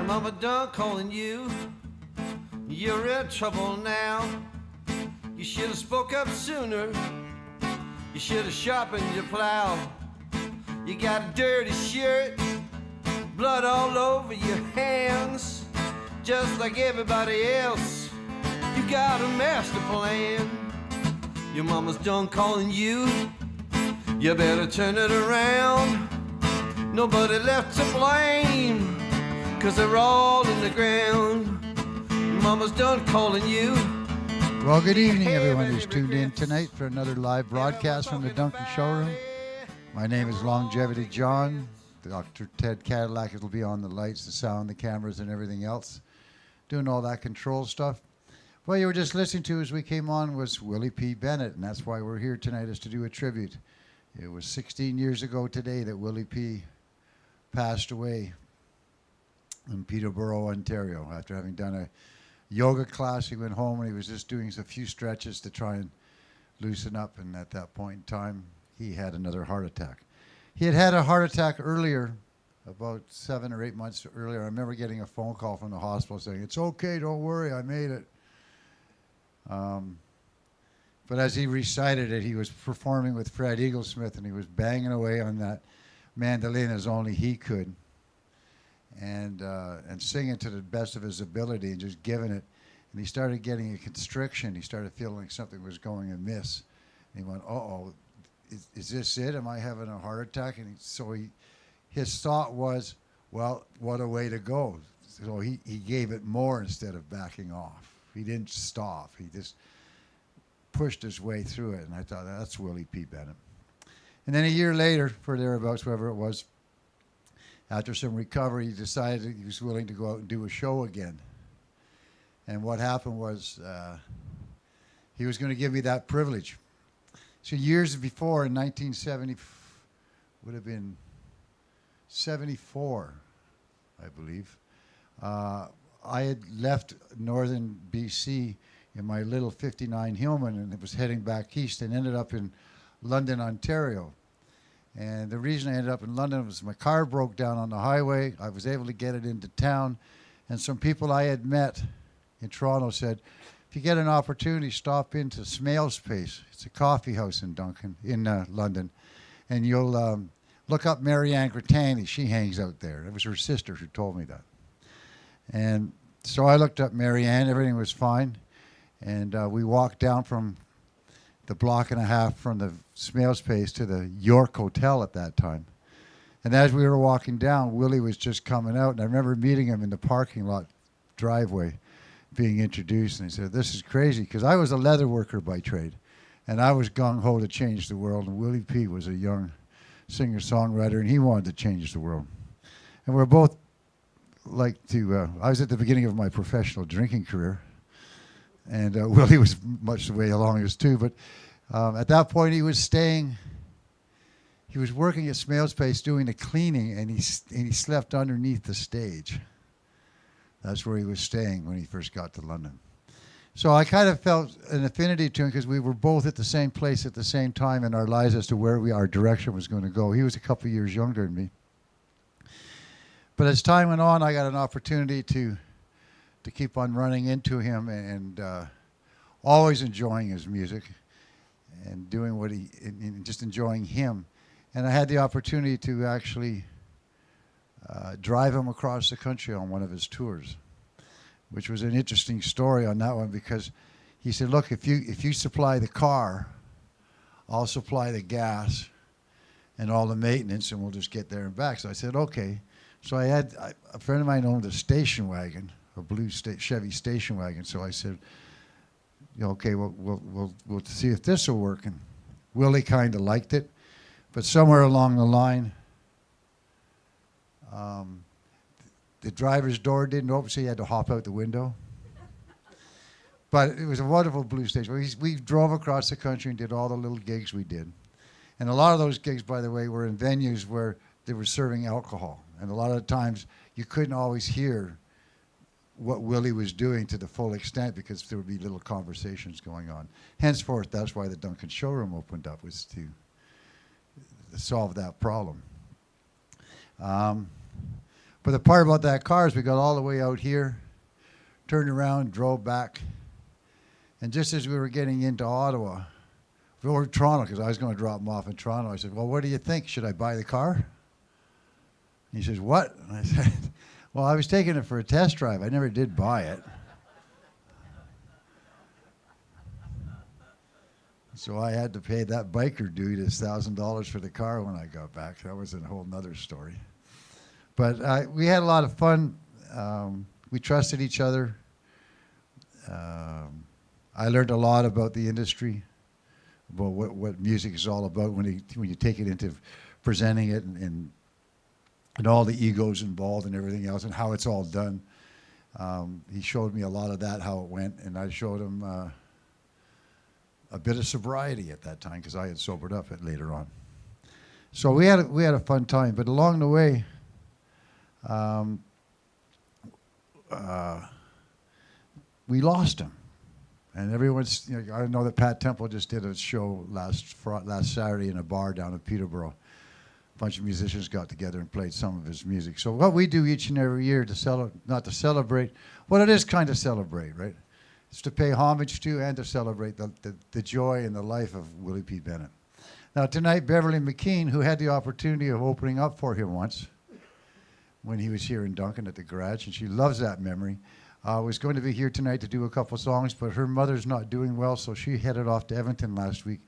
Your mama done calling you. You're in trouble now. You should have spoke up sooner. You should have sharpened your plow. You got a dirty shirt, blood all over your hands, just like everybody else. You got a master plan. Your mama's done calling you. You better turn it around. Nobody left to blame, 'cause they're all in the ground. Your mama's done calling you. Well, good evening, everyone who's tuned in tonight for another live broadcast from the Duncan Showroom. My name is Longevity John. Dr. Ted Cadillac will be on the lights, the sound, the cameras, and everything else, doing all that control stuff. What you were just listening to as we came on was Willie P Bennett, and that's why we're here tonight, is to do a tribute. It was 16 years ago today that Willie P passed away in Peterborough, Ontario. After having done a yoga class, he went home and he was just doing a few stretches to try and loosen up, and at that point in time, he had another heart attack. He had had a heart attack earlier, about 7 or 8 months earlier. I remember getting a phone call from the hospital saying, "It's okay, don't worry, I made it." But as he recited it, he was performing with Fred Eaglesmith, and he was banging away on that mandolin as only he could, and singing to the best of his ability and just giving it. And he started getting a constriction. He started feeling like something was going amiss. And he went, "Uh-oh, is this it? Am I having a heart attack?" And his thought was, well, what a way to go. So he gave it more instead of backing off. He didn't stop. He just pushed his way through it. And I thought, that's Willie P Bennett. And then a year later, for thereabouts, wherever it was, after some recovery, he decided he was willing to go out and do a show again. And what happened was he was going to give me that privilege. So years before, in 1970, would have been 74, I believe, I had left northern BC in my little 59 Hillman, and it was heading back east and ended up in London, Ontario. And the reason I ended up in London was my car broke down on the highway. I was able to get it into town, and some people I had met in Toronto said, "If you get an opportunity, stop into Smale's Place. It's a coffee house in London, and you'll look up Marianne Gratani. She hangs out there." It was her sister who told me that. And so I looked up Marianne. Everything was fine. And we walked down from the block and a half from the Smale's Place to the York Hotel at that time. And as we were walking down, Willie was just coming out. And I remember meeting him in the parking lot driveway, being introduced. And he said, "This is crazy," because I was a leather worker by trade. And I was gung-ho to change the world. And Willie P was a young singer-songwriter, and he wanted to change the world. And we're both I was at the beginning of my professional drinking career, and Willie was much the way along as too. But at that point, he was working at Smale's Place doing the cleaning, and he slept underneath the stage. That's where he was staying when he first got to London. So I kind of felt an affinity to him because we were both at the same place at the same time in our lives as to where our direction was going to go. He was a couple of years younger than me. But as time went on, I got an opportunity to keep on running into him and always enjoying his music and doing and just enjoying him. And I had the opportunity to actually drive him across the country on one of his tours, which was an interesting story on that one, because he said, "Look, if you supply the car, I'll supply the gas and all the maintenance, and we'll just get there and back." So I said, "Okay." So a friend of mine owned a station wagon, a blue Chevy station wagon. So I said, "Okay, we'll see if this will work." And Willie kind of liked it, but somewhere along the line, the driver's door didn't open, so he had to hop out the window. But it was a wonderful blue station. We drove across the country and did all the little gigs we did. And a lot of those gigs, by the way, were in venues where they were serving alcohol. And a lot of the times, you couldn't always hear what Willie was doing to the full extent because there would be little conversations going on. Henceforth, that's why the Duncan Showroom opened up, was to solve that problem. But the part about that car is we got all the way out here, turned around, drove back, and just as we were getting into Ottawa, or Toronto, because I was going to drop him off in Toronto, I said, well, what do you think? Should I buy the car? And he says, what? And I said, well, I was taking it for a test drive. I never did buy it. So I had to pay that biker dude his $1,000 for the car when I got back. That was a whole nother story. But we had a lot of fun. We trusted each other. I learned a lot about the industry, about what music is all about when you take it into presenting it and all the egos involved and everything else and how it's all done. He showed me a lot of that, how it went, and I showed him a bit of sobriety at that time because I had sobered up later on. So we had a fun time, but along the way, we lost him. And everyone's, I know that Pat Temple just did a show last Saturday in a bar down in Peterborough. A bunch of musicians got together and played some of his music. So what we do each and every year not to celebrate, well, it is kind of celebrate, right? It's to pay homage to and to celebrate the joy and the life of Willie P Bennett. Now tonight, Beverly McKean, who had the opportunity of opening up for him once when he was here in Duncan at the garage, and she loves that memory, was going to be here tonight to do a couple songs, but her mother's not doing well, so she headed off to Edmonton last week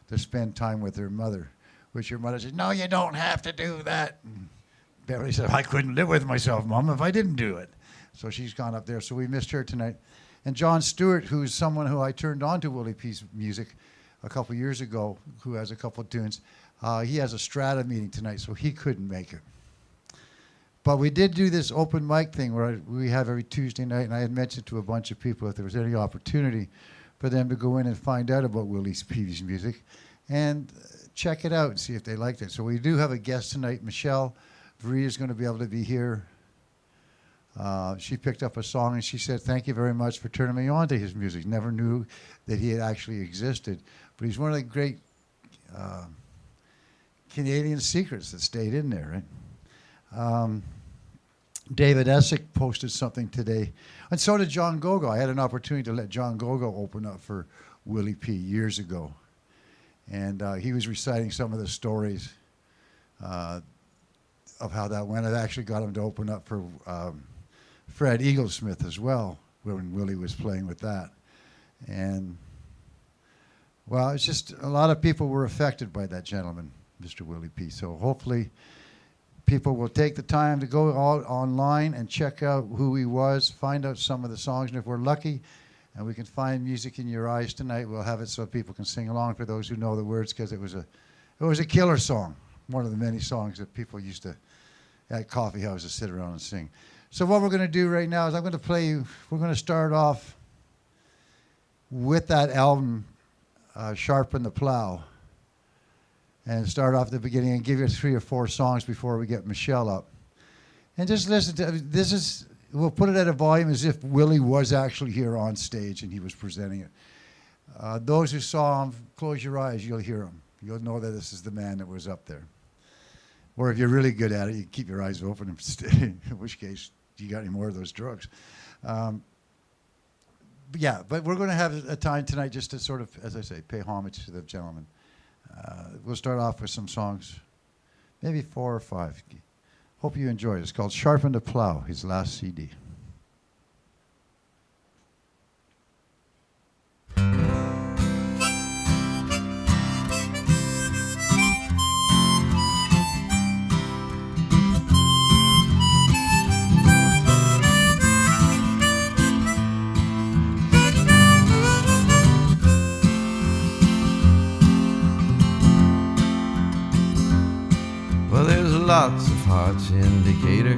to spend time with her mother, which her mother said, no, you don't have to do that. And Beverly said, I couldn't live with myself, Mom, if I didn't do it. So she's gone up there, so we missed her tonight. And John Stewart, who's someone who I turned on to Willie P's music a couple years ago, who has a couple tunes, he has a Strata meeting tonight, so he couldn't make it. But we did do this open mic thing where we have every Tuesday night, and I had mentioned to a bunch of people if there was any opportunity for them to go in and find out about Willie P's music and check it out and see if they liked it. So we do have a guest tonight. Michelle Vree is going to be able to be here. She picked up a song and she said, thank you very much for turning me on to his music. Never knew that he had actually existed. But he's one of the great Canadian secrets that stayed in there, right? David Essick posted something today, and so did John Gogo. I had an opportunity to let John Gogo open up for Willie P years ago, and he was reciting some of the stories of how that went. I actually got him to open up for Fred Eaglesmith as well when Willie was playing with that. And, well, it's just a lot of people were affected by that gentleman, Mr. Willie P. So hopefully people will take the time to go online and check out who he was, find out some of the songs, and if we're lucky and we can find Music in Your Eyes tonight, we'll have it so people can sing along for those who know the words, because it was a killer song, one of the many songs that people used to at coffee houses sit around and sing. So what we're going to do right now is we're going to start off with that album, Sharpen the Plow, and start off at the beginning and give you 3 or 4 songs before we get Michelle up. And just listen to, we'll put it at a volume as if Willie was actually here on stage and he was presenting it. Those who saw him, close your eyes, you'll hear him. You'll know that this is the man that was up there. Or if you're really good at it, you keep your eyes open, in which case you got any more of those drugs. But we're going to have a time tonight just to sort of, as I say, pay homage to the gentleman. We'll start off with some songs, maybe 4 or 5. Hope you enjoy it. It's called Sharpen the Plow, his last CD. Lots of hearts indicator,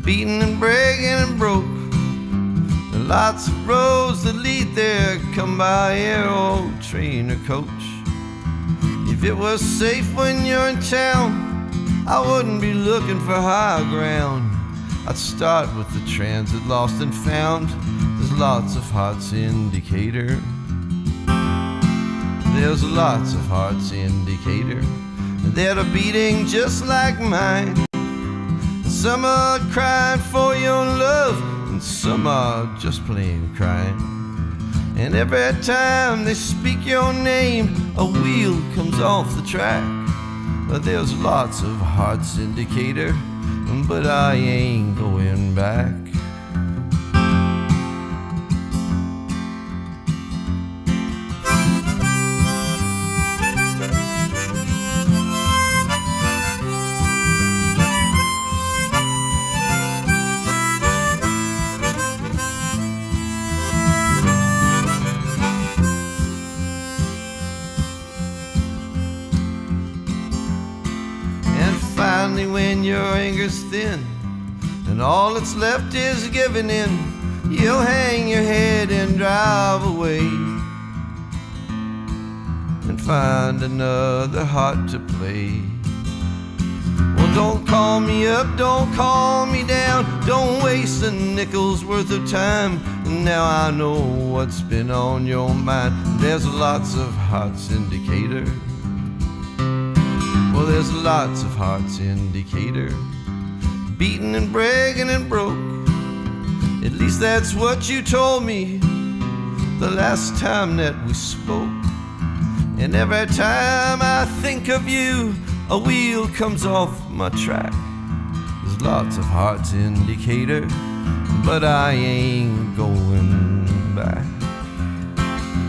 beaten and breaking and broke. And lots of roads that lead there, come by air, old train or coach. If it was safe when you're in town, I wouldn't be looking for high ground. I'd start with the transit lost and found. There's lots of hearts indicator. There's lots of hearts indicator that are beating just like mine. some are crying for your love, and some are just plain crying. And every time they speak your name, a wheel comes off the track. There's lots of hearts in Decatur, but I ain't going back. Finally, when your anger's thin and all that's left is giving in, you'll hang your head and drive away and find another heart to play. Well, don't call me up, don't call me down, don't waste a nickel's worth of time. Now I know what's been on your mind. There's lots of hearts in Decatur. Well, there's lots of hearts in Decatur, beaten and bragging and broke. At least that's what you told me the last time that we spoke. And every time I think of you, a wheel comes off my track. There's lots of hearts in Decatur, but I ain't going back.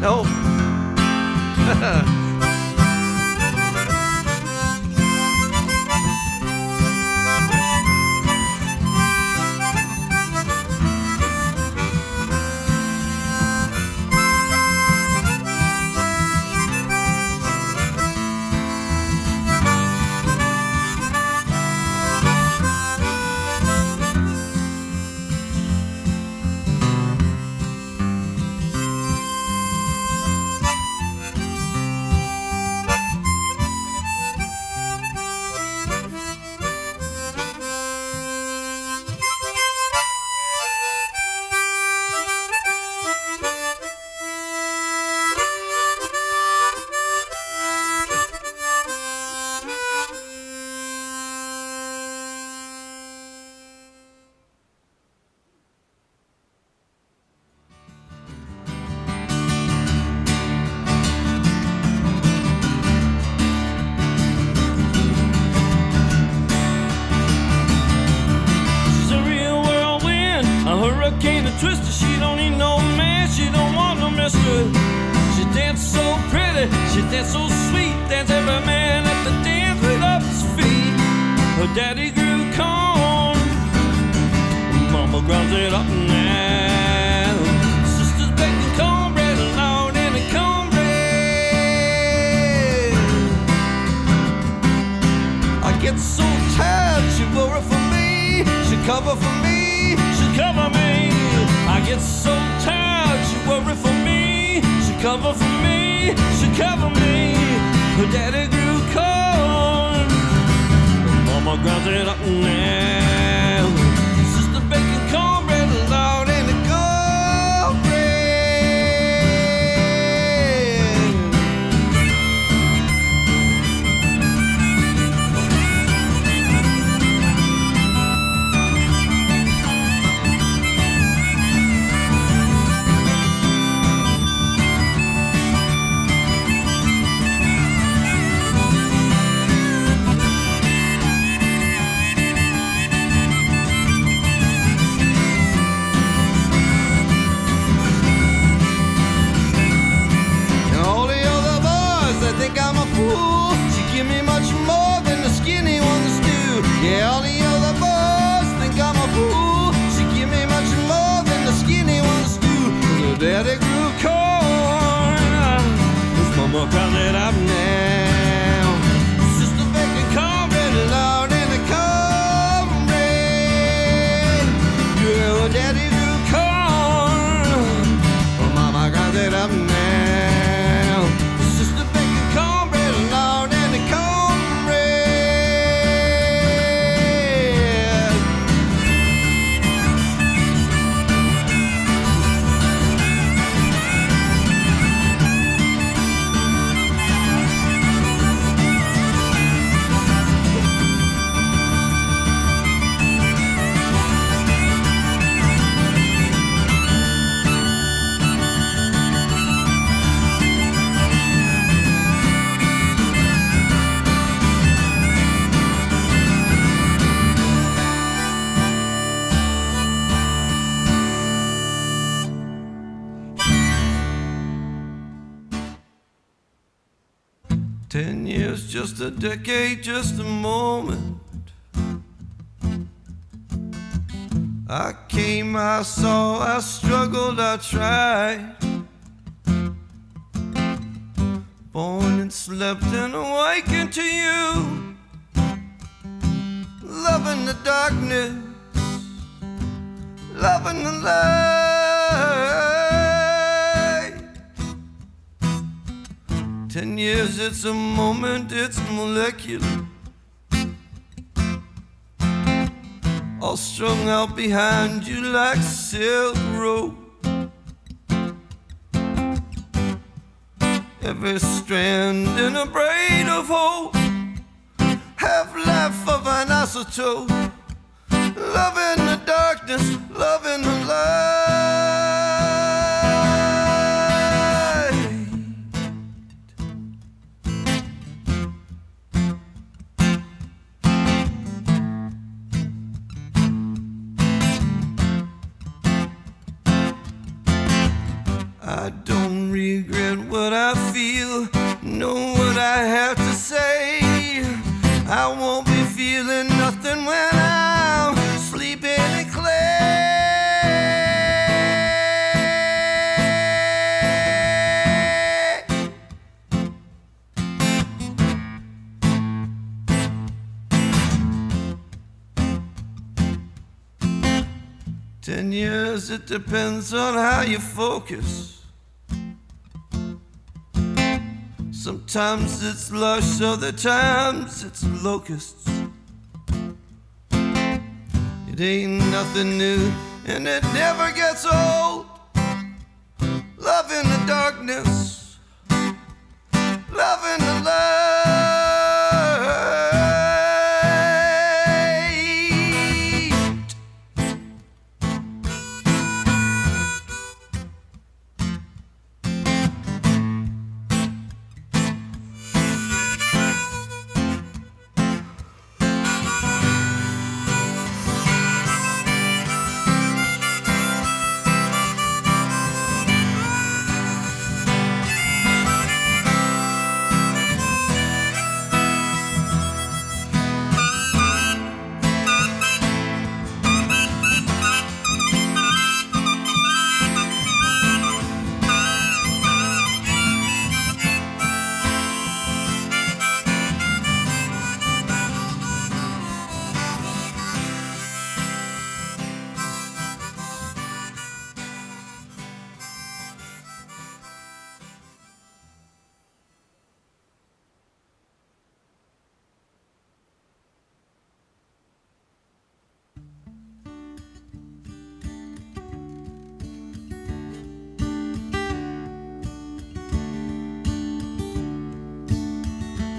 No. Hurricane and twister, she don't need no man, she don't want no mister. She dance so pretty, she dance so sweet, dance every man at the dance right off his feet. Her daddy grew corn, mama grounds it up now. Sisters baking cornbread, Lord, and a cornbread. I get so tired, she worry for me, she cover for me, she cover me. I get so tired, she worry for me, she cover for me, she cover me. Her daddy grew corn, mama grounds it up now. Sister baking cornbread, Lord, and a yeah, all the other boys think I'm a fool. She give me much more than the skinny ones do. Her daddy grew corn, his mama ground it up now. Sister baking cornbread, Lord, and the cornbread. Yeah, her daddy grew corn, her mama ground it up now. Sister baking cornbread, Lord, and the cornbread. 10 years, just a decade, just a moment. I came, I saw, I struggled, I tried. Born and slept and awakened to you. Loving the darkness, loving the light. 10 years, it's a moment, it's molecular. All strung out behind you like silk rope. Every strand in a braid of hope, half-life of an isotope. Loving the darkness, loving the light. I don't regret what I feel, know what I have to say. I won't be feeling nothing when I'm sleeping in clay. Ten years, it depends on how you focus. Sometimes it's lush, other times it's locusts. It ain't nothing new, and it never gets old. Loving the darkness, loving the light.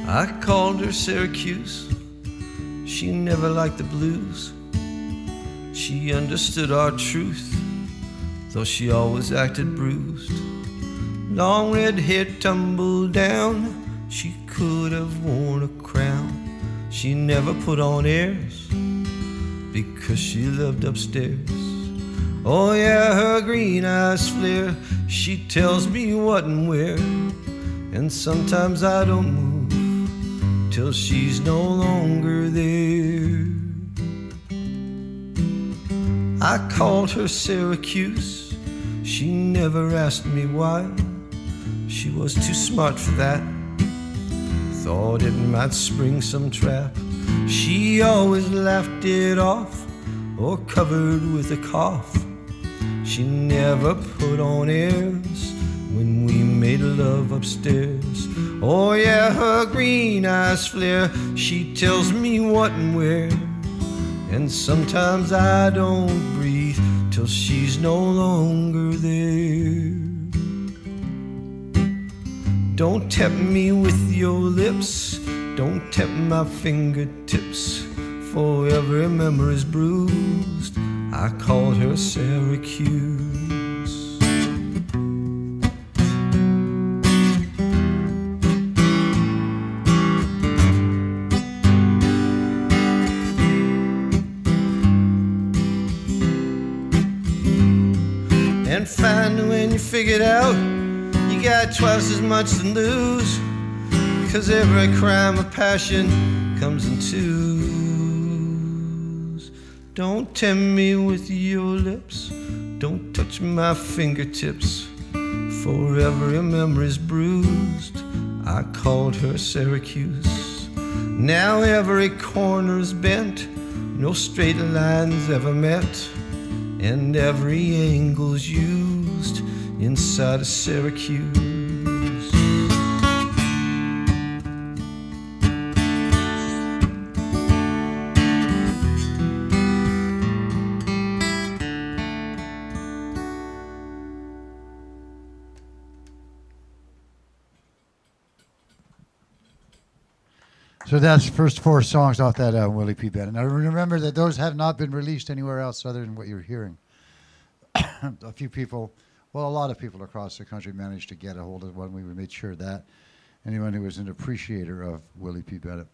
I called her Syracuse. She never liked the blues. She understood our truth, though she always acted bruised. Long red hair tumbled down, she could have worn a crown. She never put on airs, because she lived upstairs. Oh yeah, her green eyes flare. She tells me what and where, and sometimes I don't move till she's no longer there. I called her Syracuse. She never asked me why. She was too smart for that. Thought it might spring some trap. She always laughed it off, or covered with a cough. She never put on airs when we made love upstairs. Oh yeah, her green eyes flare. She tells me what and where, and sometimes I don't breathe till she's no longer there. Don't tempt me with your lips, don't tempt my fingertips, for every memory's bruised. I called her Syracuse. And finally when you figured out you got twice as much to lose, 'cause every crime of passion comes in twos. Don't tempt me with your lips, don't touch my fingertips, for every memory's bruised. I called her Syracuse. Now every corner's bent, no straight lines ever met, and every angle's used inside of Syracuse. So that's the first 4 songs off that album, Willie P Bennett. Now remember that those have not been released anywhere else other than what you're hearing. A few people, well, a lot of people across the country managed to get a hold of one. We made sure that anyone who was an appreciator of Willie P Bennett.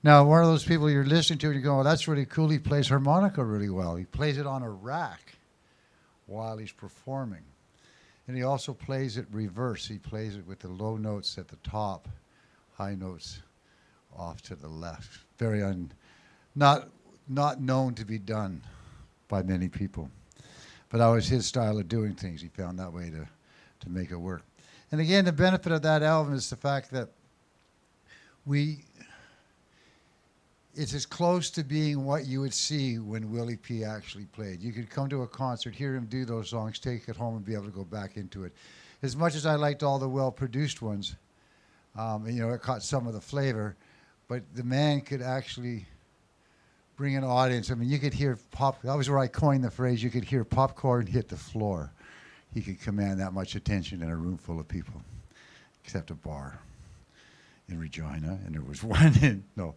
Now, one of those people you're listening to and you go, oh, that's really cool. He plays harmonica really well. He plays it on a rack while he's performing. And he also plays it reverse. He plays it with the low notes at the top, high notes off to the left. Very not known to be done by many people. But that was his style of doing things. He found that way to make it work. And again, the benefit of that album is the fact that it's as close to being what you would see when Willie P actually played. You could come to a concert, hear him do those songs, take it home, and be able to go back into it. As much as I liked all the well-produced ones, it caught some of the flavor, but the man could actually bring an audience. I mean, you could hear that was where I coined the phrase, you could hear popcorn hit the floor. He could command that much attention in a room full of people, except a bar in Regina, and there was one no.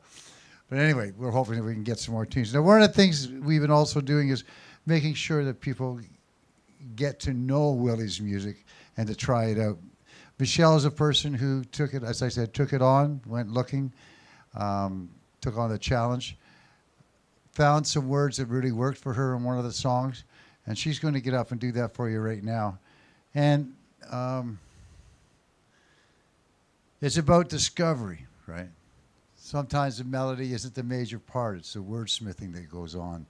But anyway, we're hoping that we can get some more tunes. Now, one of the things we've been also doing is making sure that people get to know Willie's music and to try it out. Michelle is a person who took it, as I said, took it on, went looking, took on the challenge, found some words that really worked for her in one of the songs, and she's going to get up and do that for you right now. And it's about discovery, right? Sometimes the melody isn't the major part. It's the wordsmithing that goes on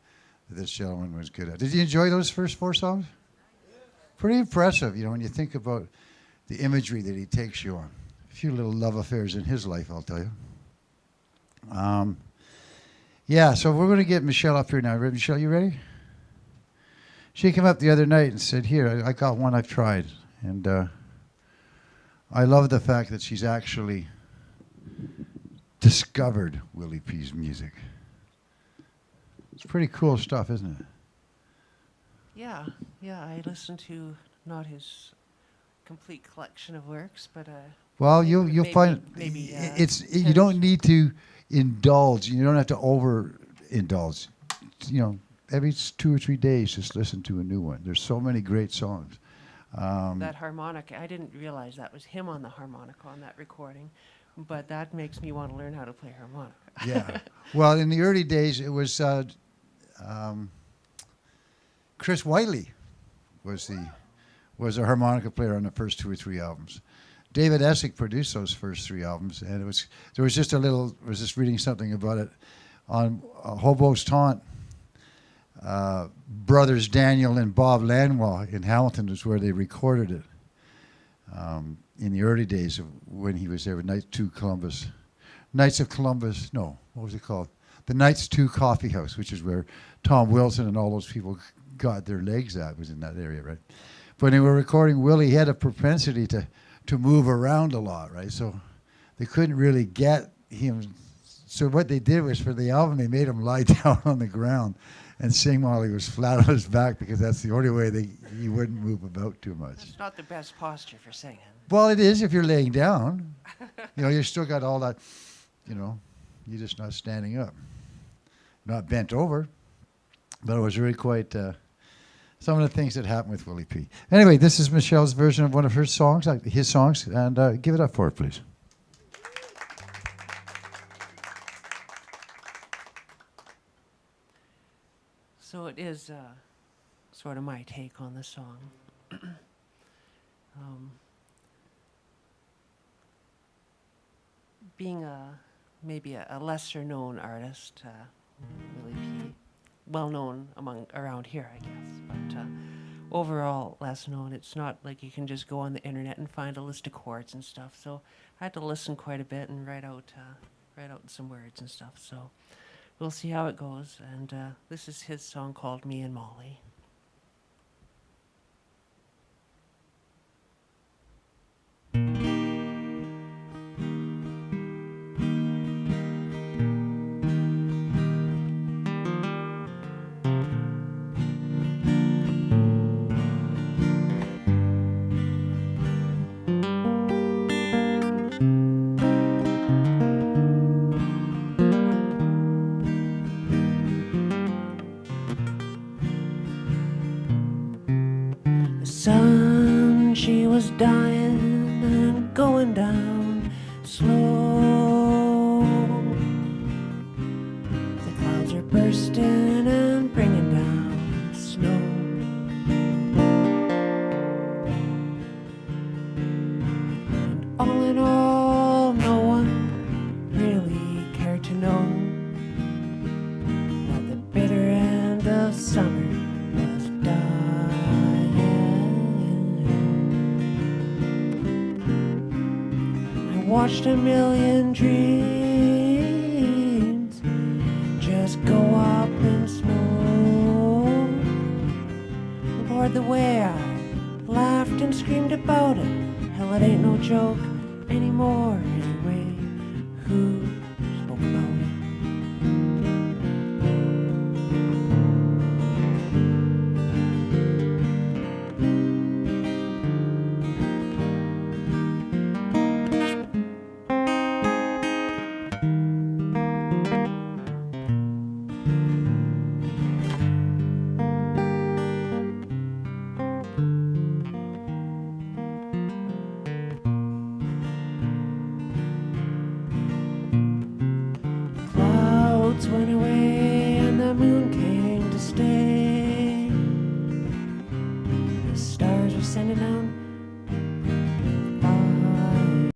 that this gentleman was good at. Did you enjoy those first 4 songs? Pretty impressive, when you think about the imagery that he takes you on. A few little love affairs in his life, I'll tell you. So we're going to get Michelle up here now. Michelle, you ready? She came up the other night and said, here, I got one I've tried. And I love the fact that she's actually discovered Willie P's music. It's pretty cool stuff, isn't it? Yeah, I listened to not his complete collection of works, but well, you'll find maybe you don't need to indulge. You don't have to overindulge. Every 2 or 3 days, just listen to a new one. There's so many great songs. that harmonica, I didn't realize that was him on the harmonica on that recording, but that makes me want to learn how to play harmonica. Yeah. Well, in the early days, it was Chris Whiteley was a harmonica player on the first 2 or 3 albums. David Essick produced those first 3 albums, and I was just reading something about it on Hobo's Taunt. Brothers Daniel and Bob Lanwell in Hamilton was where they recorded it in the early days of when he was there with Knights of Columbus, no, what was it called? The Knights 2 Coffee House, which is where Tom Wilson and all those people got their legs at, was in that area, right? But when they were recording Willie, he had a propensity to move around a lot, right? So they couldn't really get him. So what they did was for the album, they made him lie down on the ground and sing while he was flat on his back, because that's the only way he wouldn't move about too much. It's not the best posture for singing. Well, it is if you're laying down. You still got all that, you're just not standing up. Not bent over. But it was really quite some of the things that happened with Willie P. Anyway, this is Michelle's version of one of her songs, his songs, and give it up for her, please. So it is sort of my take on the song. being maybe a lesser known artist, Willie P, well known around here, I guess, but overall less known. It's not like you can just go on the internet and find a list of chords and stuff. So I had to listen quite a bit and write out some words and stuff. So we'll see how it goes. And this is his song called "Me and Molly." The sun, she was dying and going down slow. The clouds are bursting and bringing down snow. And all in all, no one really cared to know that the bitter end of summer was dying. I watched a million dreams just go up in smoke. Lord, the way I laughed and screamed about it, hell, it ain't no joke anymore anyway. Who spoke about it? Clouds went away and the moon came to stay. The stars were sending down fire.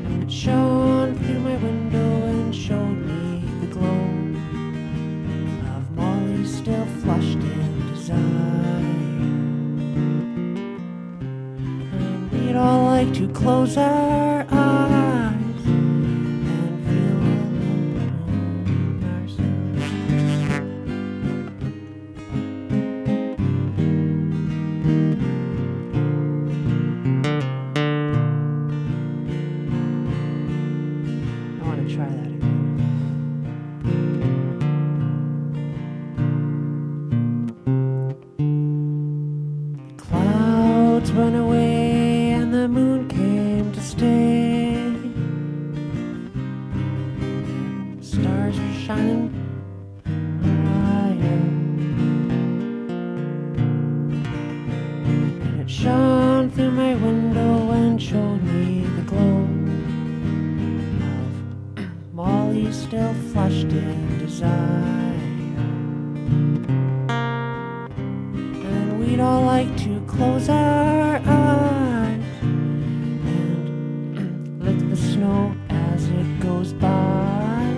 And it shone through my window and showed me the glow of Molly still flushed in desire. And we'd all like to close our eyes and feel alone ourselves. I want to try that again. Clouds went away and the moon came to stay. Stars were shining higher, and it shone through my window and showed me the glow of Molly still flushed in desire. And we'd all like to close our eyes and lick the snow as it goes by.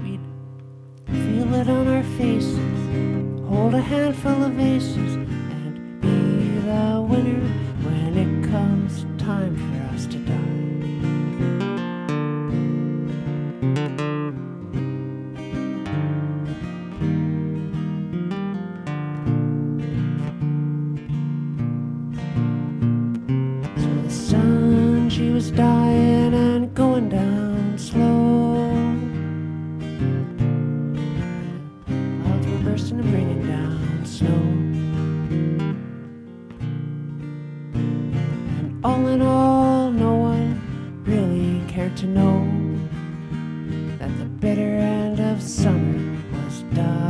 We'd feel it on our faces, hold a handful of aces, and be the winner when it comes time for us to die. So the sun, she was dying and going down slow. Clouds were bursting and bringing down snow. And all in all, no one really cared to know that the bitter end of summer was dying.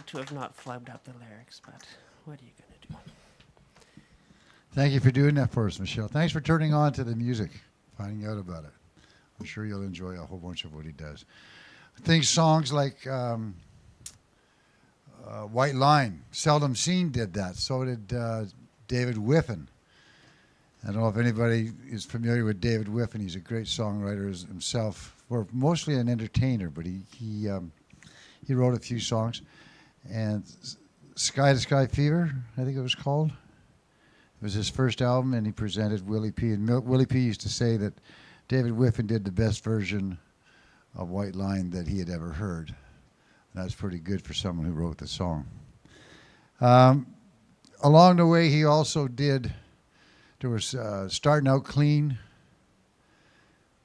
to have not flubbed up the lyrics, but what are you going to do? Thank you for doing that for us, Michelle. Thanks for turning on to the music, finding out about it. I'm sure you'll enjoy a whole bunch of what he does. I think songs like White Line, Seldom Seen did that. So did David Whiffen. I don't know if anybody is familiar with David Whiffen. He's a great songwriter himself, or mostly an entertainer, but he wrote a few songs. And Sky to Sky Fever, I think it was called. It was his first album, and he presented Willie P. And Willie P. used to say that David Whiffen did the best version of White Line that he had ever heard. And that's pretty good for someone who wrote the song. Along the way, he also did, there was Starting Out Clean,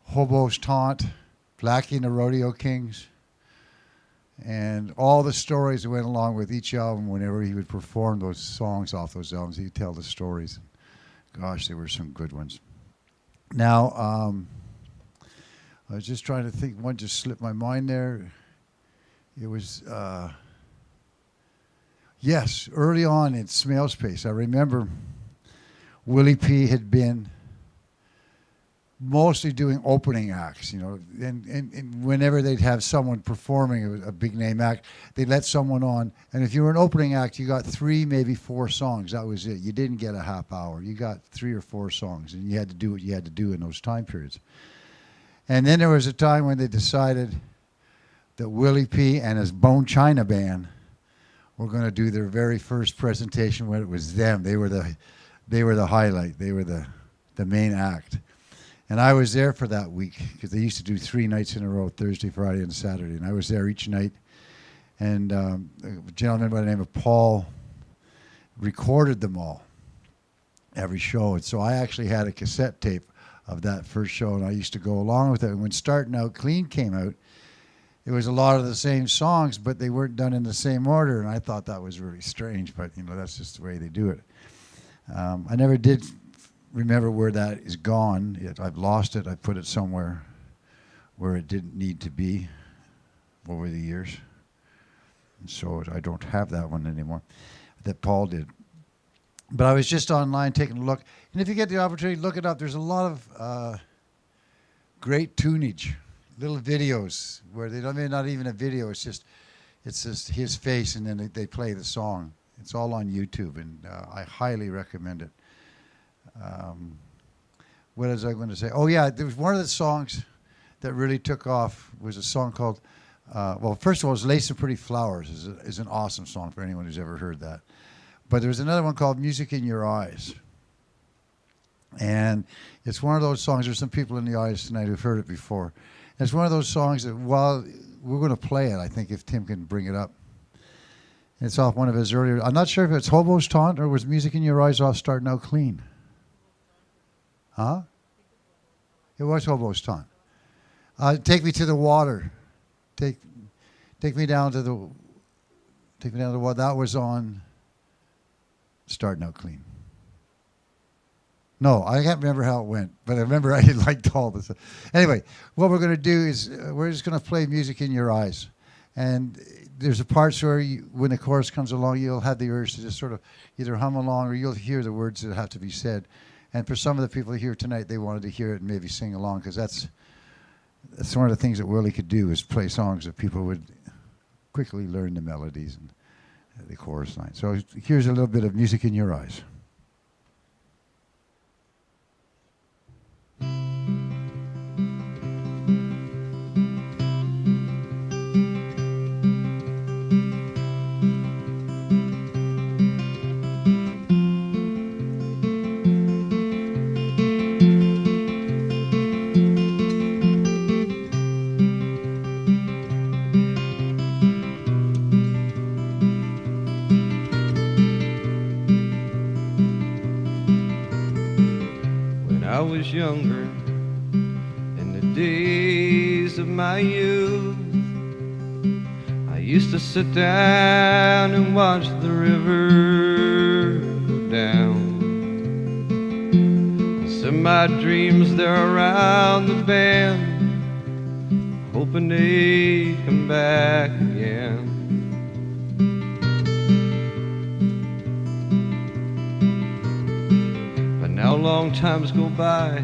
Hobo's Taunt, Blackie and the Rodeo Kings, and all the stories that went along with each album. Whenever he would perform those songs off those albums, he'd tell the stories. Gosh, there were some good ones. Now, I was just trying to think, one just slipped my mind there. It was, yes, early on in Smale Space, I remember Willie P had been mostly doing opening acts, you know, and whenever they'd have someone performing, it was a big name act, they'd let someone on, and if you were an opening act, you got 3, maybe 4 songs. That was it. You didn't get a half hour. You got 3 or 4 songs, and you had to do what you had to do in those time periods. And then there was a time when they decided that Willie P and his Bone China Band were going to do their very first presentation when it was them. They were the highlight. They were the main act. And I was there for that week because they used to do 3 nights in a row, Thursday, Friday, and Saturday. And I was there each night. And a gentleman by the name of Paul recorded them all, every show. And so I actually had a cassette tape of that first show, and I used to go along with it. And when Starting Out Clean came out, it was a lot of the same songs, but they weren't done in the same order. And I thought that was really strange, but you know, that's just the way they do it. I never did remember where that is gone. I've lost it. I put it somewhere where it didn't need to be over the years. And so I don't have that one anymore that Paul did. But I was just online taking a look. And if you get the opportunity, look it up. There's a lot of great tunage, little videos where they don't, I mean, not even a video. It's just his face, and then they play the song. It's all on YouTube, and I highly recommend it. What was I going to say? Oh, yeah, there was one of the songs that really took off was a song called, well, first of all, it was Lace and Pretty Flowers is an awesome song for anyone who's ever heard that. But there was another one called Music in Your Eyes. And it's one of those songs, there's some people in the audience tonight who've heard it before. And it's one of those songs that, well, we're going to play it, I think, if Tim can bring it up. It's off one of his earlier, I'm not sure if it's Hobo's Taunt or was Music in Your Eyes off Starting Out Clean. Huh? It was Hobo's Taunt. Take Me to the Water. Take me down to the water. That was on Starting Out Clean. No, I can't remember how it went, but I remember I liked all this. Anyway, what we're going to do is we're just going to play Music in Your Eyes. And there's a parts where when the chorus comes along, you'll have the urge to just sort of either hum along or you'll hear the words that have to be said. And for some of the people here tonight, they wanted to hear it and maybe sing along, because that's one of the things that Willie could do, is play songs that people would quickly learn the melodies and the chorus line. So here's a little bit of Music in Your Eyes. I was younger in the days of my youth. I used to sit down and watch the river go down, and send my dreams there around the bend, hoping they'd come back again. long times go by,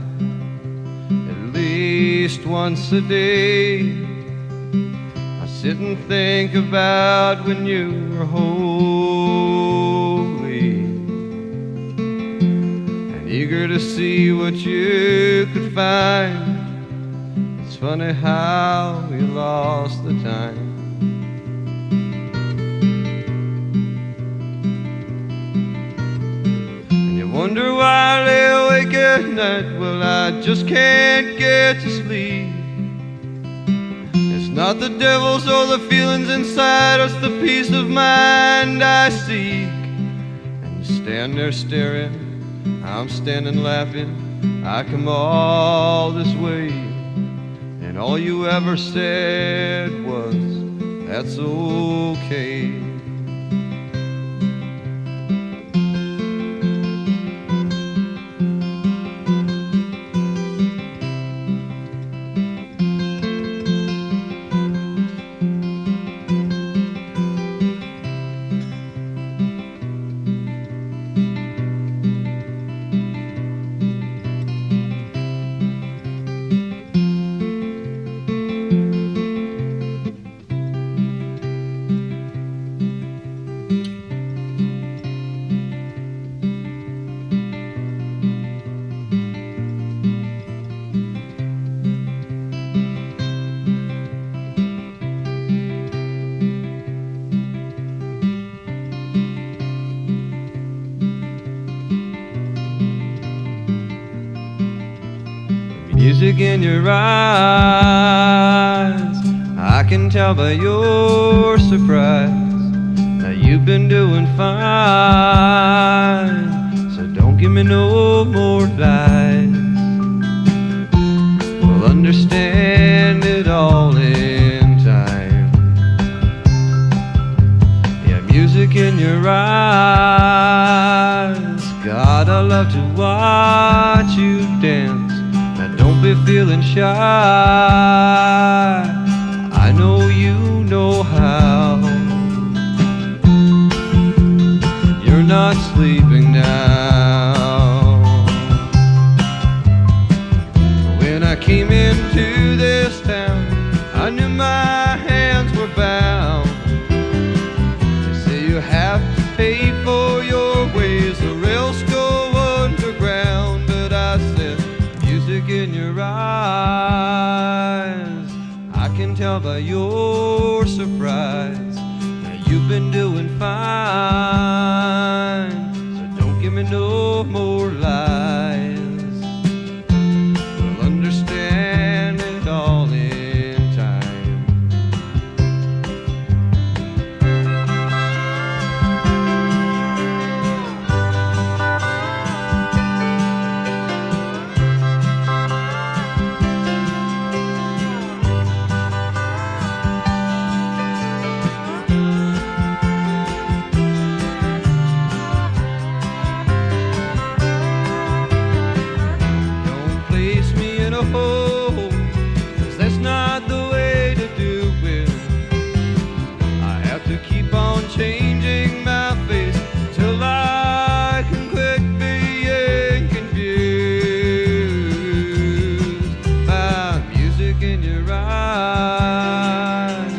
at least once a day. I sit and think about when you were holy, and eager to see what you could find. It's funny how you lost the time. Wonder why I lay awake at night. Well, I just can't get to sleep. It's not the devil's or the feelings inside, it's the peace of mind I seek. And you stand there staring, I'm standing laughing. I come all this way, and all you ever said was, that's okay. Music in your eyes, I can tell by your surprise that you've been doing fine. So don't give me no more lies. We'll understand it all in time. Yeah, music in your eyes, God, I love to watch you dance. Don't be feeling shy, I know you know how. You're not sleeping now. When I came into this town, I knew my hands were bound. They say you have to pay for your ways or else go underground. But I said, music in your eyes, I can tell by your surprise that you've been doing fine. So don't give me no more lies. We'll understand it all in time. Changing my face till I can quit being confused. By music in your eyes,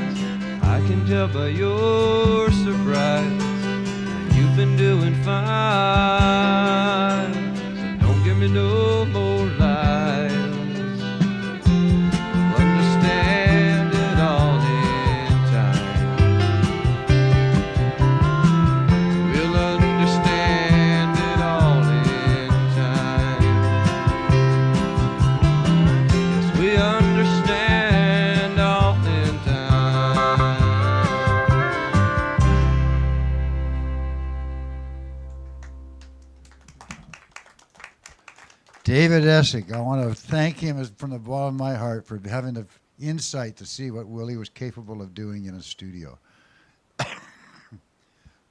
I can tell by your surprise that you've been doing fine. So don't give me no more lies. We'll understand it all in time. David Essick, I want to thank him from the bottom of my heart for having the insight to see what Willie was capable of doing in a studio.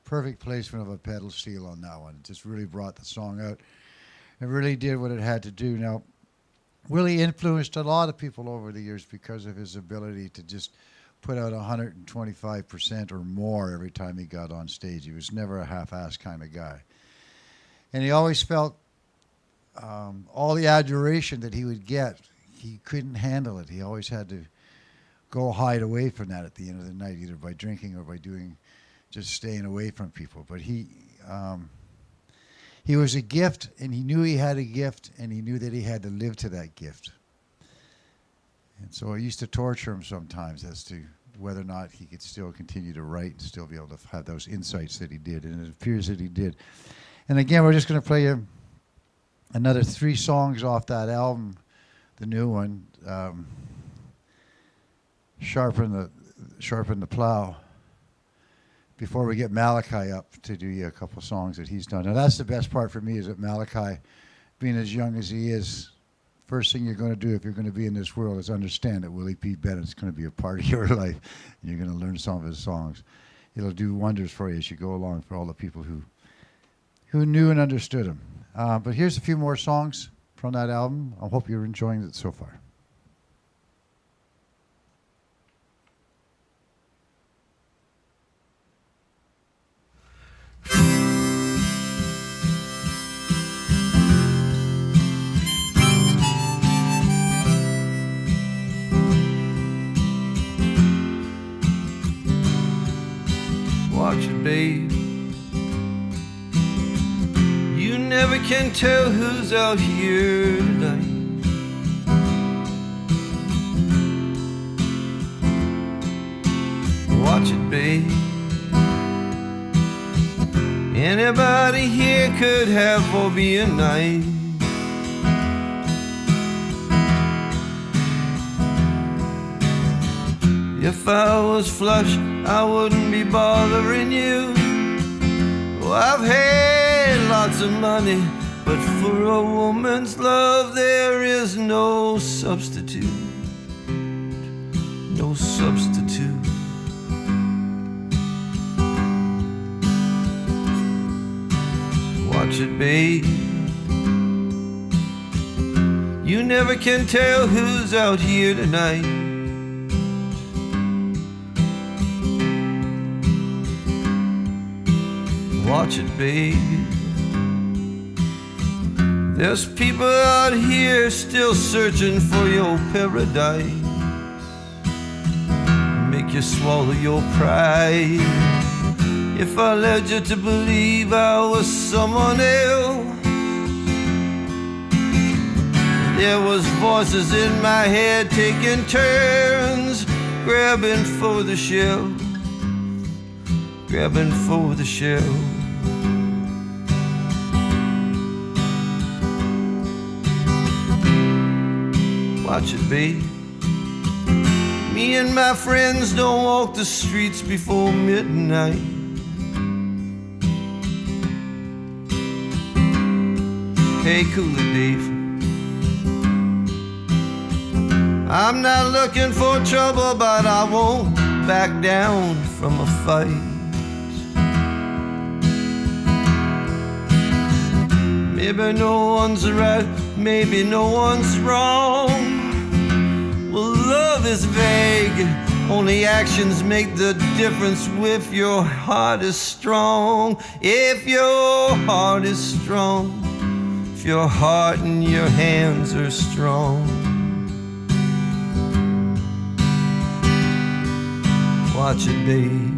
Perfect placement of a pedal steel on that one. It just really brought the song out. It really did what it had to do. Now, Willie influenced a lot of people over the years because of his ability to just put out 125% or more every time he got on stage. He was never a half-assed kind of guy. And he always felt all the adoration that he would get, he couldn't handle it. He always had to go hide away from that at the end of the night, either by drinking or by just staying away from people. But he was a gift, and he knew he had a gift, and he knew that he had to live to that gift. And so I used to torture him sometimes as to whether or not he could still continue to write and still be able to have those insights that he did, and it appears that he did. And again, we're just going to play another 3 songs off that album, the new one, Sharpen the Plow, before we get Malachi up to do a couple songs that he's done. Now that's the best part for me, is that Malachi, being as young as he is, first thing you're going to do if you're going to be in this world is understand that Willie P Bennett's going to be a part of your life, and you're going to learn some of his songs. It'll do wonders for you as you go along, for all the people who knew and understood him. But here's a few more songs from that album. I hope you're enjoying it so far. Watch it, babe. You never can tell who's out here tonight. Watch it, babe. Anybody here could have or be a night. If I was flush, I wouldn't be bothering you. Oh, I've had lots of money, but for a woman's love there is no substitute. No substitute. Watch it, babe. You never can tell who's out here tonight. Watch it, babe. There's people out here still searching for your paradise. Make you swallow your pride. If I led you to believe I was someone else, there was voices in my head taking turns, grabbing for the shell, grabbing for the shell. Watch it, babe. Me and my friends don't walk the streets before midnight. Hey, cool it, Dave. I'm not looking for trouble, but I won't back down from a fight. Maybe no one's right, maybe no one's wrong. Well, love is vague, only actions make the difference if your heart is strong. If your heart is strong, if your heart and your hands are strong. Watch it, babe.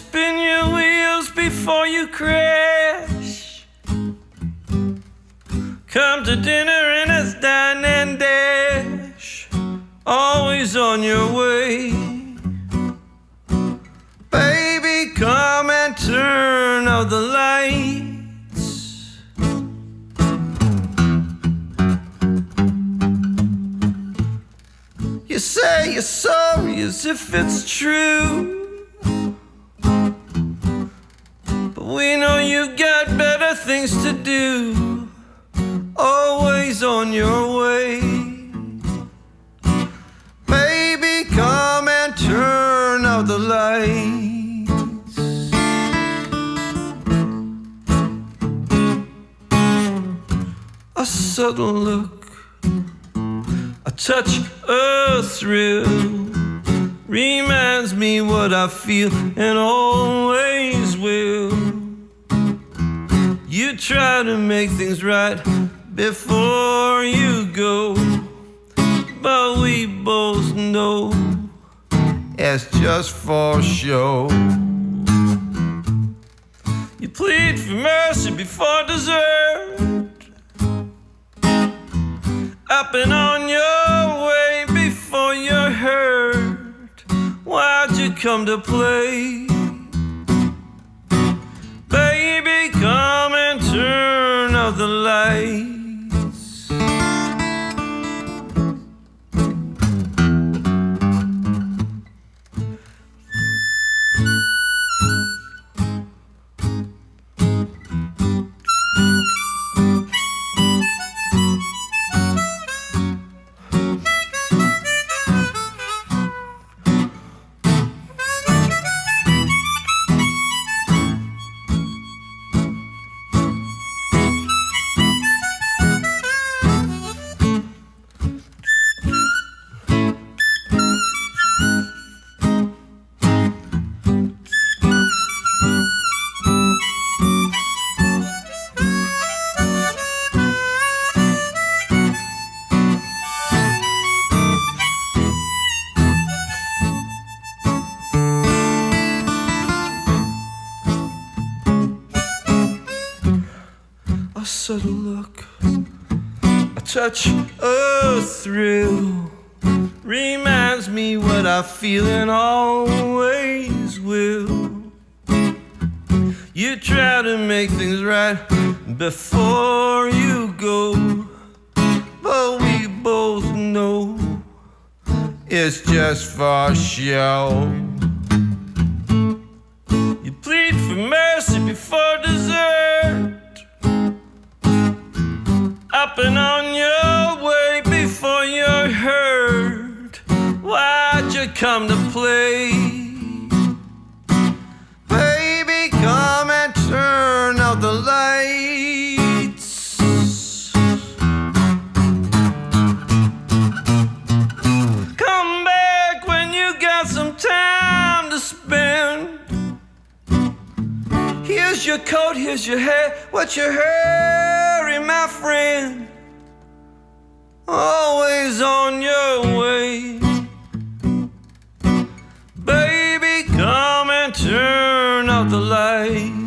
spin your wheels before you crash. Come to dinner and it's dine and dash. Always on your way. Baby, come and turn out the lights. You say you're sorry as if it's true, but we know you got better things to do. Always on your way. Baby, come and turn out the lights. A subtle look, a touch, a thrill, reminds me what I feel and always will. You try to make things right before you go, but we both know it's just for show. You plead for mercy before dessert, up and on your way before you're hurt. Why'd you come to play? Baby, come and turn out the lights. A subtle look, a touch, a thrill, reminds me what I feel and always will. You try to make things right before you go, but we both know it's just for show. You plead for mercy before dessert, up and on your way before you're hurt. Why'd you come to play? Baby, come and turn out the lights. Come back when you got some time to spend. Here's your coat, here's your hair. What's your hurry, my friend? Always on your way. Baby, come and turn out the lights.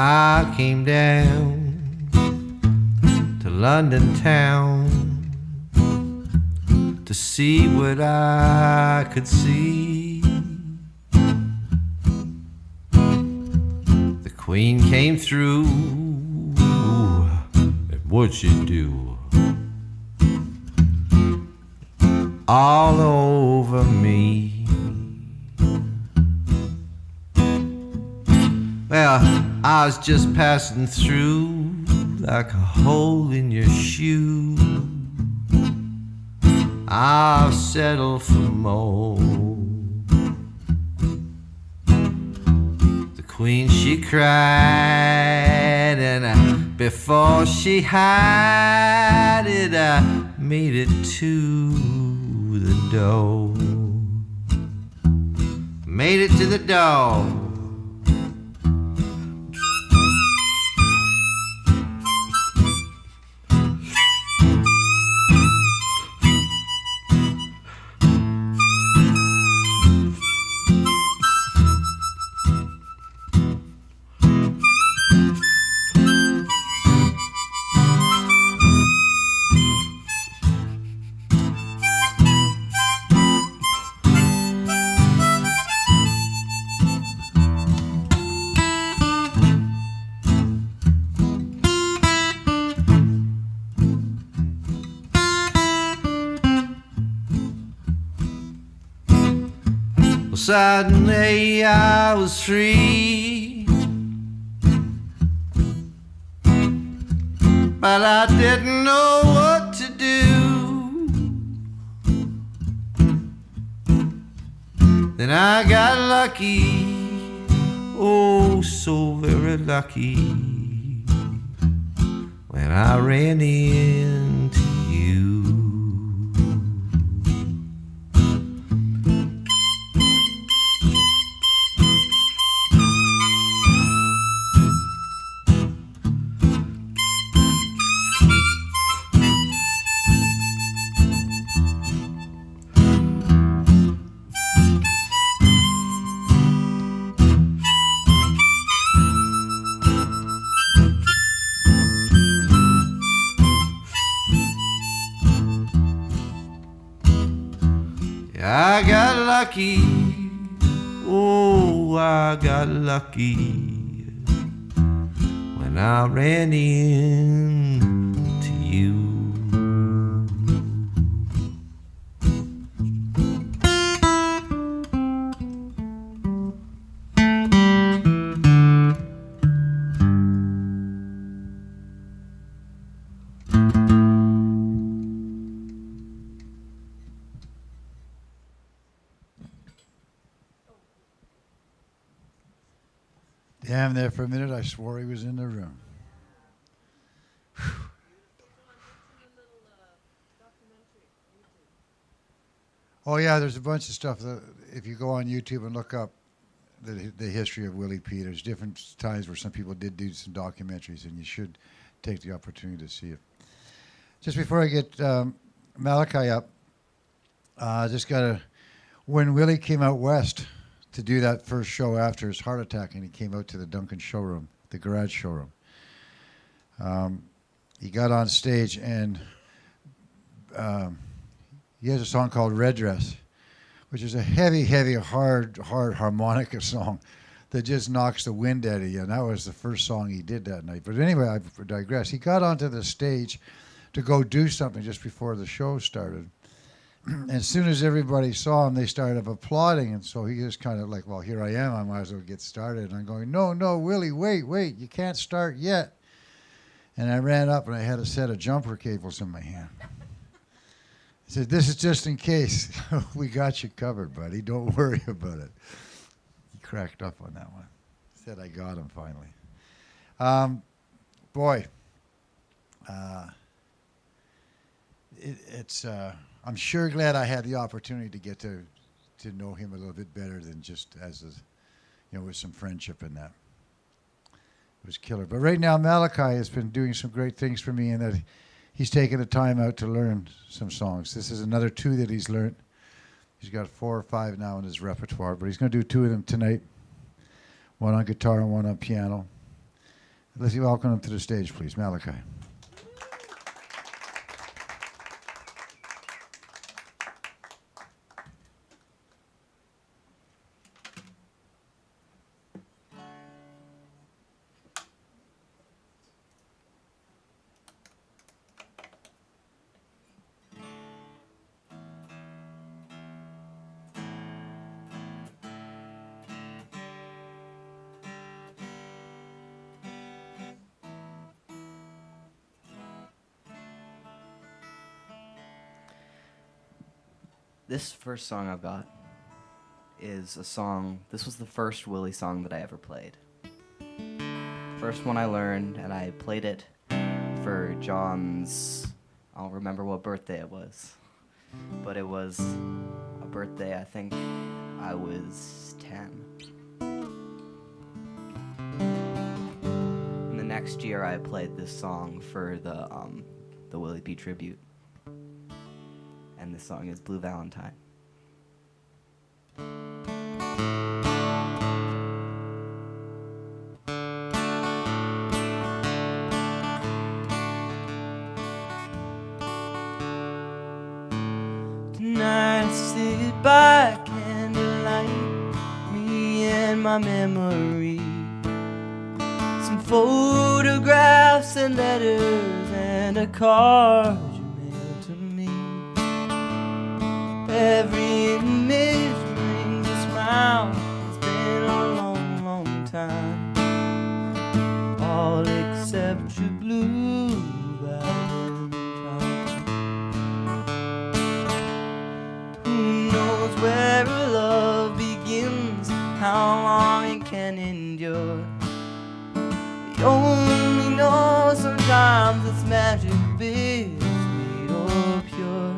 I came down to London town to see what I could see. The Queen came through, and what'd she do? All over me. Well, I was just passing through like a hole in your shoe. I'll settle for more. The Queen, she cried, and before she hid it, I made it to the door. Made it to the door. Suddenly I was free, but I didn't know what to do. Then I got lucky, oh so very lucky, when I ran into you. I got lucky, oh, I got lucky when I ran into you. Damn, there for a minute I swore he was in the room. Oh yeah, there's a bunch of stuff that if you go on YouTube and look up the history of Willie P, there's different times where some people did do some documentaries, and you should take the opportunity to see it. Just before I get Malachi up, just got when Willie came out west to do that first show after his heart attack, and he came out to the Duncan Showroom, the garage showroom. He got on stage, and he has a song called Red Dress, which is a heavy, hard harmonica song that just knocks the wind out of you, and that was the first song he did that night. But anyway, I digress. He got onto the stage to go do something just before the show started. And as soon as everybody saw him, they started applauding. And so he just kind of like, well, here I am. I might as well get started. And I'm going, no, Willie, wait. You can't start yet. And I ran up, and I had a set of jumper cables in my hand. I said, this is just in case. We got you covered, buddy. Don't worry about it. He cracked up on that one. Said I got him finally. I'm sure glad I had the opportunity to get to know him a little bit better than just as a, with some friendship in that. It was killer. But right now, Malachi has been doing some great things for me in that he's taken the time out to learn some songs. This is another 2 that he's learned. He's got 4 or 5 now in his repertoire, but he's going to do 2 of them tonight. 1 on guitar and 1 on piano. Let's welcome him to the stage, please. Malachi. This first song I've got is a song, this was the first Willie song that I ever played. First one I learned, and I played it for John's, I don't remember what birthday it was, but it was a birthday, I think I was 10. And the next year I played this song for the Willie P tribute. And this song is Blue Valentine. Tonight I sit by candlelight, me and my memory. Some photographs and letters and a card you mailed to me. Every image brings a smile. It's been a long, long time. All except your blue Valentine. Who knows where a love begins, how long it can endure. We only know sometimes it's magic, bittersweet or pure.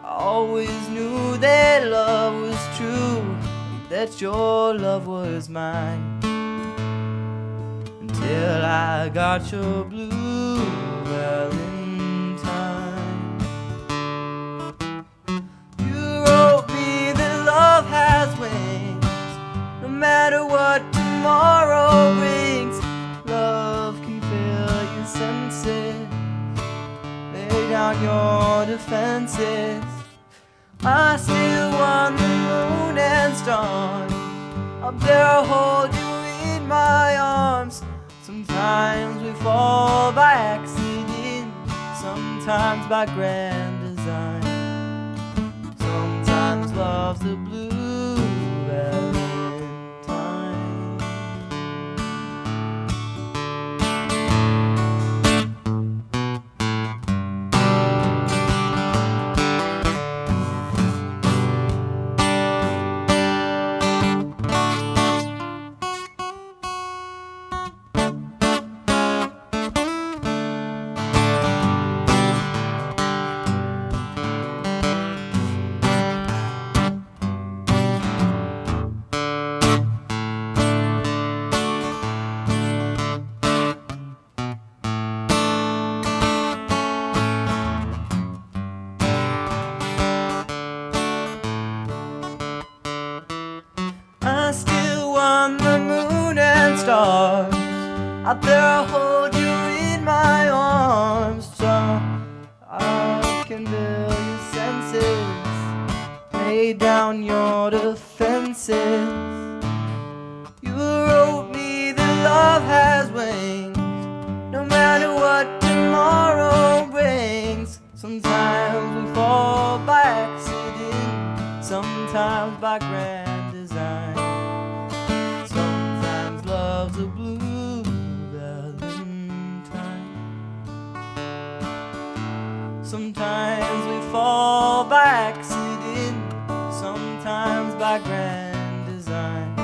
I always knew that love was true, that your love was mine, until I got your blue Valentine. You wrote me that love has wings, no matter what tomorrow brings. Love can fill your senses, lay down your defenses. I still want the moon and stars up there, I'll hold you in my arms. Sometimes we fall by accident, sometimes by grand design. Sometimes love's the blue Valentine. I still want the moon and stars out there, I'll hold you in my arms, so I can build your senses, lay down your defenses. You wrote me that love has wings, no matter what tomorrow brings. Sometimes we fall by accident, sometimes by grand design. Sometimes love's a blue Valentine. Sometimes we fall by accident, sometimes by grand design.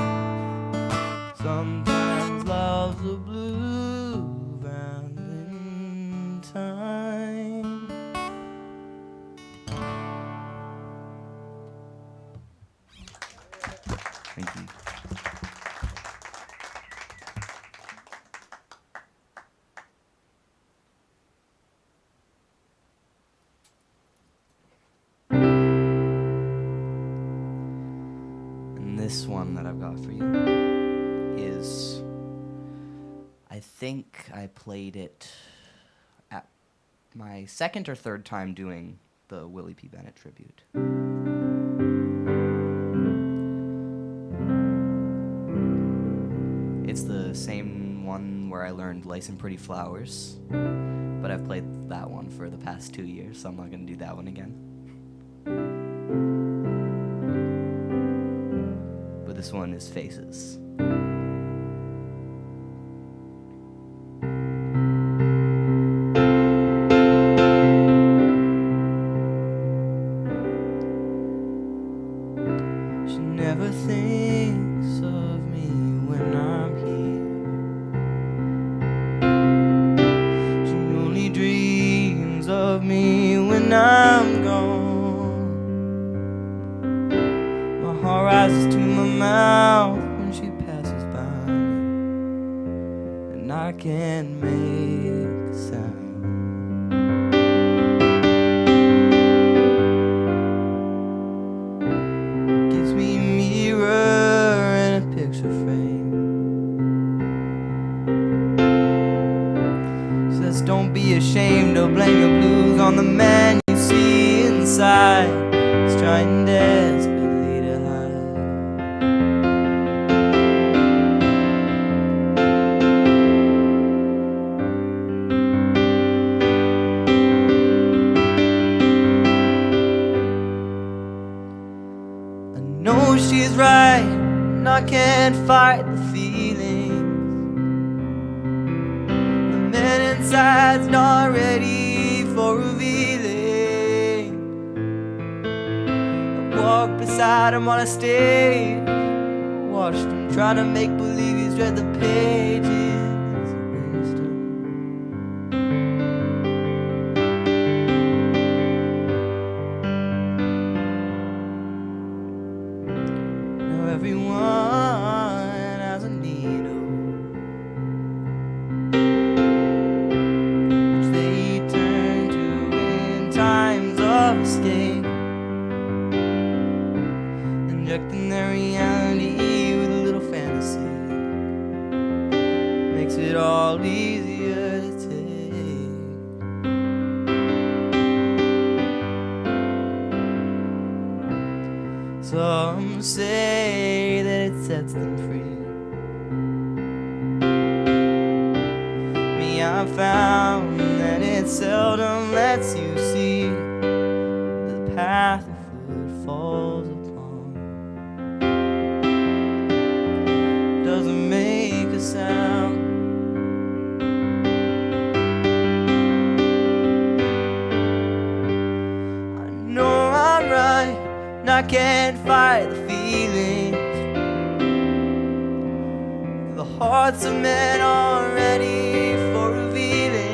Sometimes love's a blue Valentine. Thank you. And this one that I've got for you is I think I played it at my second or third time doing the Willie P Bennett tribute. It's the same one where I learned Lacing Pretty Flowers, but I've played that one for the past 2 years, so I'm not going to do that one again. But this one is Faces. She never thinks of me when I'm here. She only dreams of me when I'm gone. My heart rises to my mouth when she passes by me, and I can't make a sound. Gives me a mirror and a picture frame. Says don't be ashamed to blame your blues on the man you see inside. He's trying desperately to hide. I know she's right, and I can't fight the feelings. The man inside's not ready for revealing. I walked beside him on a stage, watched him try to make believe he's read the pages of wisdom. Now everyone has a needle, which they turn to in times of escape, injecting their reality with a little fantasy. Makes it all easier to take. Some say that it sets them free. Me, I found that it seldom lets you see the path your foot falls upon. Doesn't make a sound. I know I'm right, and I can't fight the feelings. The hearts of men are ready for revealing.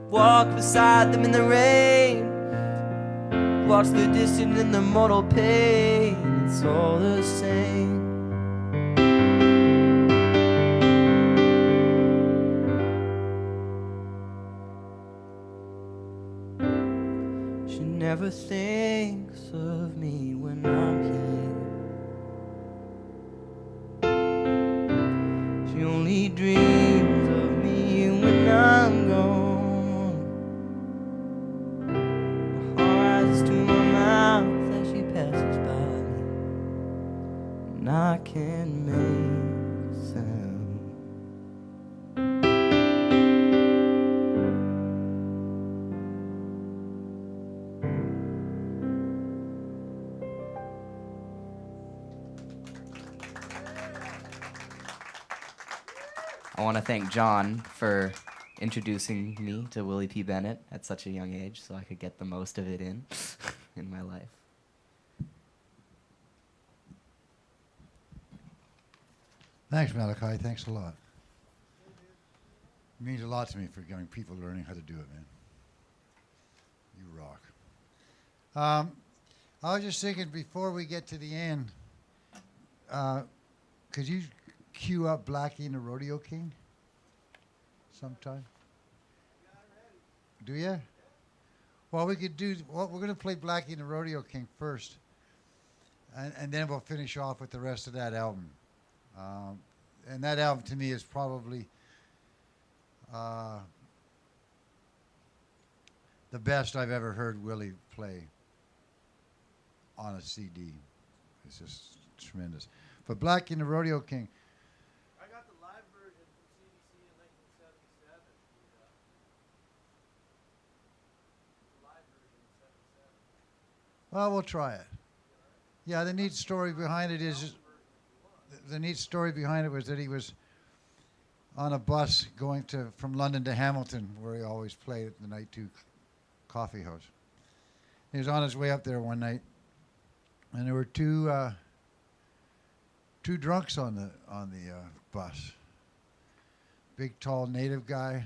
Walk beside them in the rain, watch the distance in the mortal pain. It's all the same. She never thinks of me when I'm here. She only dreams of me when I'm gone. My heart rises to my mouth as she passes by me, and I can't make a sound. I want to thank John for introducing me to Willie P Bennett at such a young age so I could get the most of it in my life. Thanks, Malachi. Thanks a lot. It means a lot to me for young people learning how to do it, man. You rock. I was just thinking before we get to the end, could you cue up Blackie and the Rodeo King sometime? Do you? Well, we could do. Well, we're going to play Blackie and the Rodeo King first, and then we'll finish off with the rest of that album. and that album to me is probably the best I've ever heard Willie play on a CD. It's just tremendous. But Blackie and the Rodeo King. I got the live version from CDC in 1977. The live version in 77. Well, we'll try it. Yeah, the neat story behind it is the neat story behind it was that he was on a bus going from London to Hamilton, where he always played at the Night 2 coffee house. He was on his way up there one night, and there were two drunks on the bus. Big, tall native guy,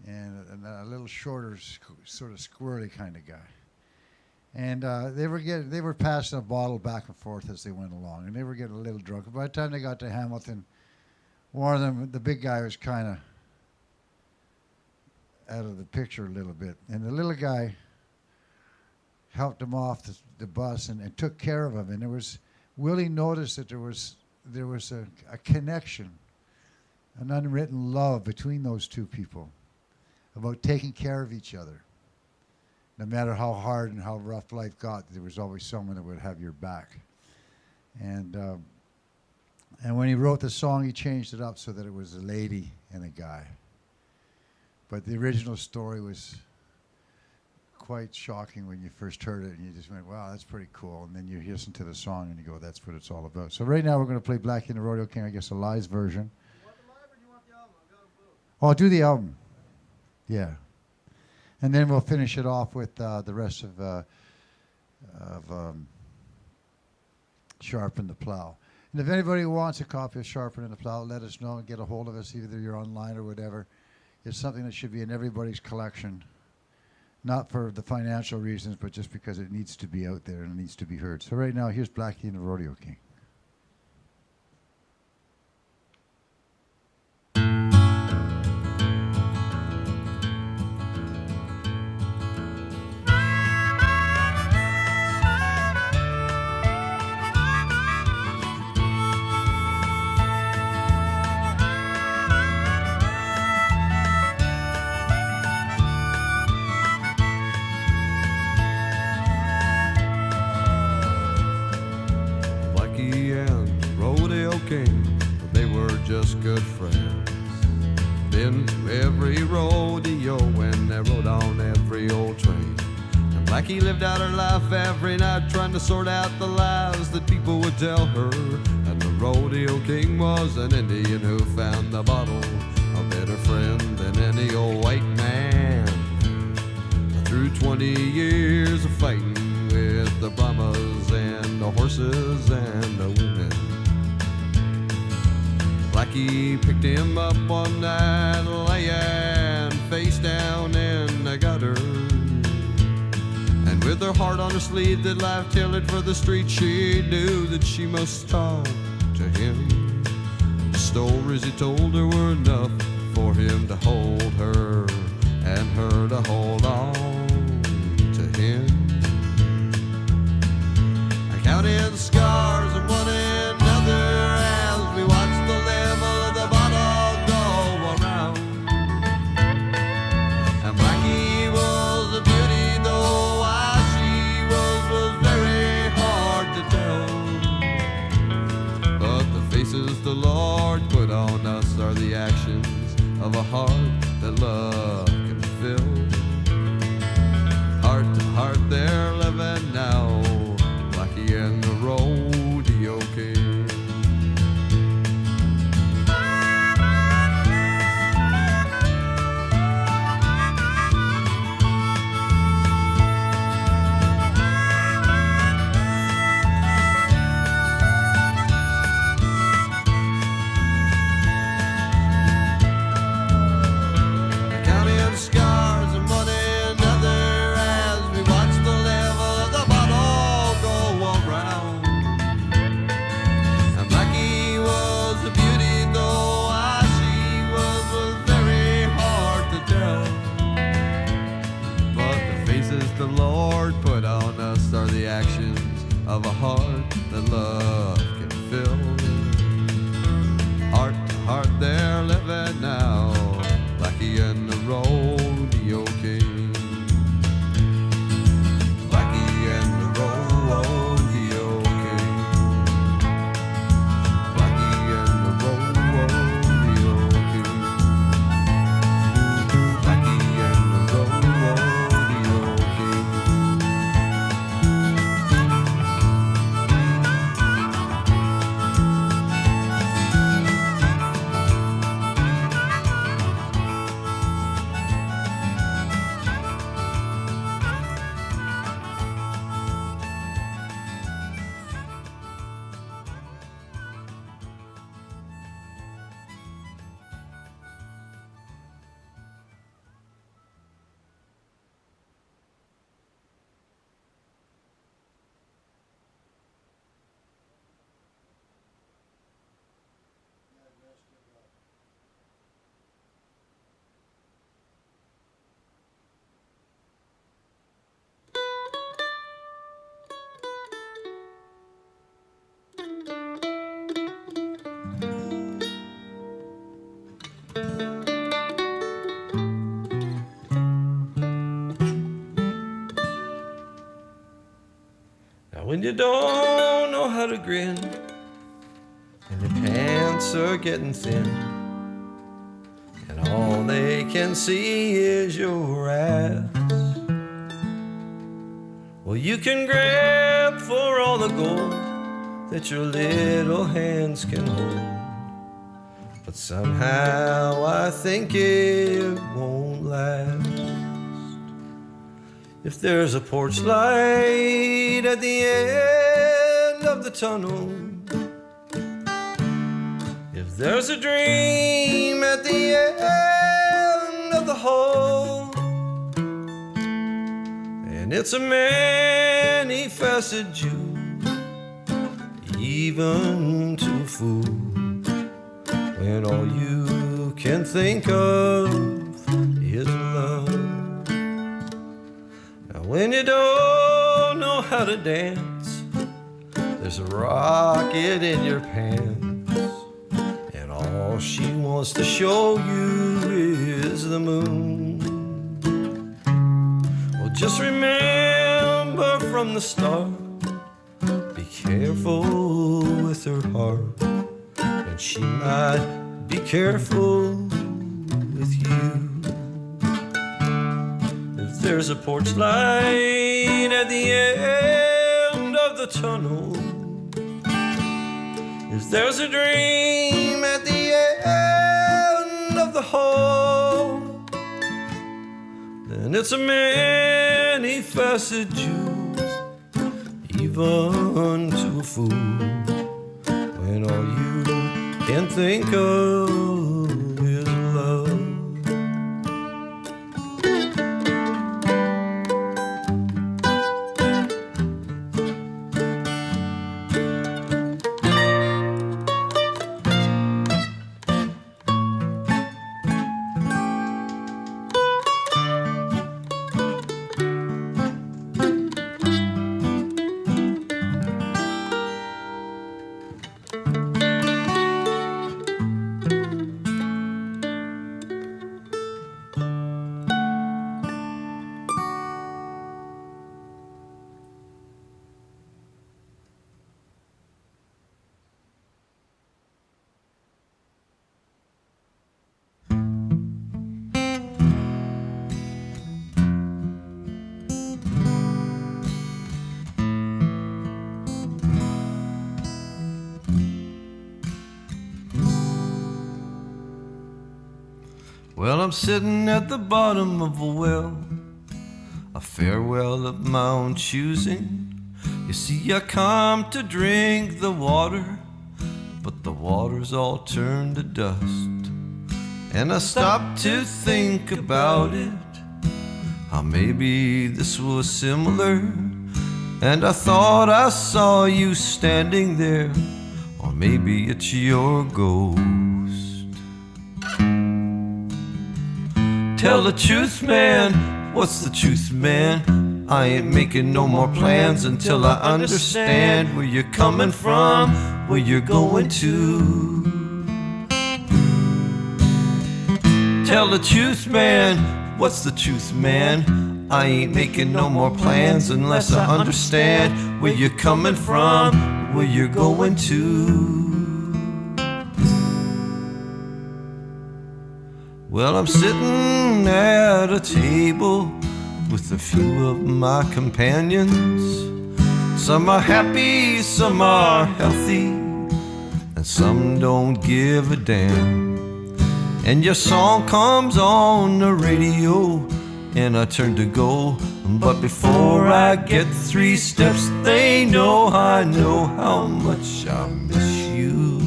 and a little shorter, sort of squirrely kind of guy. And they were passing a bottle back and forth as they went along, and they were getting a little drunk. By the time they got to Hamilton, one of them, the big guy, was kind of out of the picture a little bit, and the little guy helped him off the bus and took care of him. And Willie noticed that there was a connection, an unwritten love between those two people about taking care of each other. No matter how hard and how rough life got, there was always someone that would have your back. And when he wrote the song, he changed it up so that it was a lady and a guy. But the original story was quite shocking when you first heard it, and you just went, wow, that's pretty cool. And then you listen to the song and you go, that's what it's all about. So right now we're going to play Blackie and the Rodeo King, I guess a live version. You want the live or do you want the album? I've got them both. Oh, I'll do the album. Yeah. And then we'll finish it off with the rest of Sharpen the Plow. And if anybody wants a copy of Sharpen the Plow, let us know and get a hold of us, either you're online or whatever. It's something that should be in everybody's collection, not for the financial reasons, but just because it needs to be out there and it needs to be heard. So right now, here's Blackie and the Rodeo King. They were just good friends. Been to every rodeo and they rode on every old train. And Blackie lived out her life every night, trying to sort out the lies that people would tell her. And the rodeo king was an Indian who found the bottle a better friend than any old white man. Through 20 years of fighting with the Brahmas and the horses and the women, Blackie picked him up one night, laying face down in the gutter. And with her heart on her sleeve that life tailored for the street, she knew that she must talk to him. The stories he told her were enough for him to hold her and her to hold on to him. I counted the scars of one another as we watched the level of the bottle go around. And Blackie was a beauty, though why she was very hard to tell. But the faces the Lord put on us are the actions of a heart that love can fill. Heart to heart they're living now, Blackie and the rodeo king. Scars of one another as we watch the level of the bottle go around. And Blackie was a beauty, though why she was very hard to tell. But the faces the Lord put on us are the actions of a heart that love can fill. you don't know how to grin, and your pants are getting thin, and all they can see is your ass. Well, you can grab for all the gold that your little hands can hold, but somehow I think it won't last. If there's a porch light at the end of the tunnel, if there's a dream at the end of the hall, and it's a many-faceted Jew, even to a fool, when all you can think of is love. Now when you don't know how to dance, there's a rocket in your pants, and all she wants to show you is the moon. Well, just remember from the start, be careful with her heart, and she might be careful with you. If there's a porch light at the end of the tunnel, if there's a dream at the end of the hall, then it's a many-faceted Jew, even to a fool, when all you can think of is love. Well, I'm sitting at the bottom of a well, a farewell of my own choosing. You see, I come to drink the water, but the water's all turned to dust. And I stopped to think about it, how maybe this was similar. And I thought I saw you standing there, or maybe it's your ghost. Tell the truth, man, what's the truth, man? I ain't making no more plans until I understand where you're coming from, where you're going to. Tell the truth, man, what's the truth, man? I ain't making no more plans unless I understand where you're coming from, where you're going to. Well, I'm sitting at a table with a few of my companions. Some are happy, some are healthy, and some don't give a damn. And your song comes on the radio, and I turn to go, but before I get 3 steps, they know I know how much I miss you.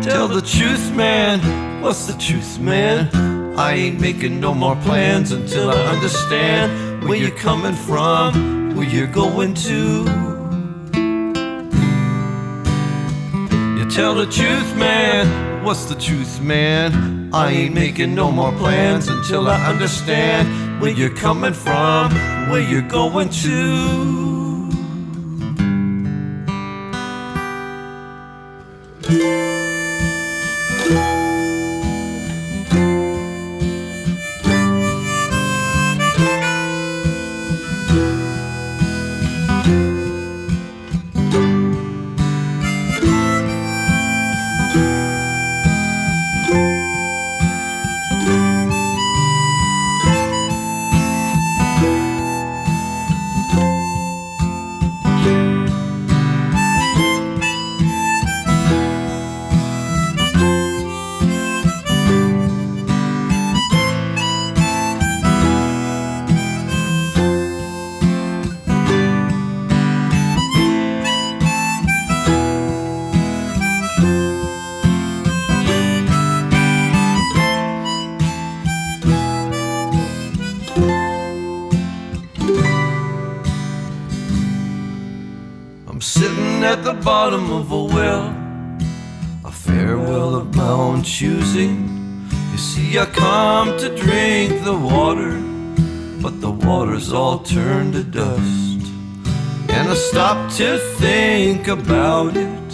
Tell the truth, man, what's the truth, man? I ain't making no more plans until I understand where you're coming from, where you're going to. You tell the truth, man, what's the truth, man? I ain't making no more plans until I understand where you're coming from, where you're going to. bottom of a well, a farewell of my own choosing. You see, I come to drink the water, but the water's all turned to dust. And I stopped to think about it,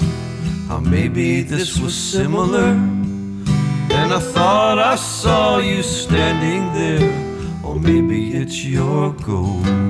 how maybe this was similar. And I thought I saw you standing there, or maybe it's your ghost.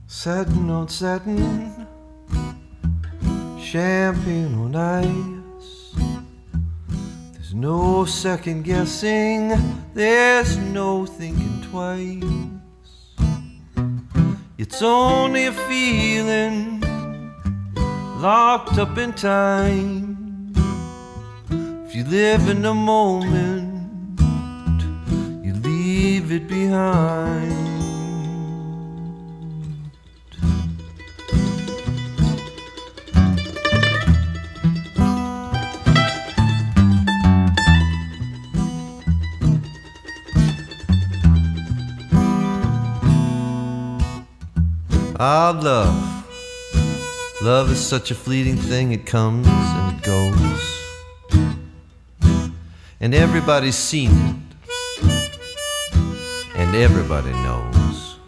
Satin on satin, champagne on ice. There's no second guessing, there's no thinking twice. It's only a feeling locked up in time. If you live in the moment, you leave it behind. Ah, love is such a fleeting thing. It comes and it goes, and everybody's seen it, and everybody knows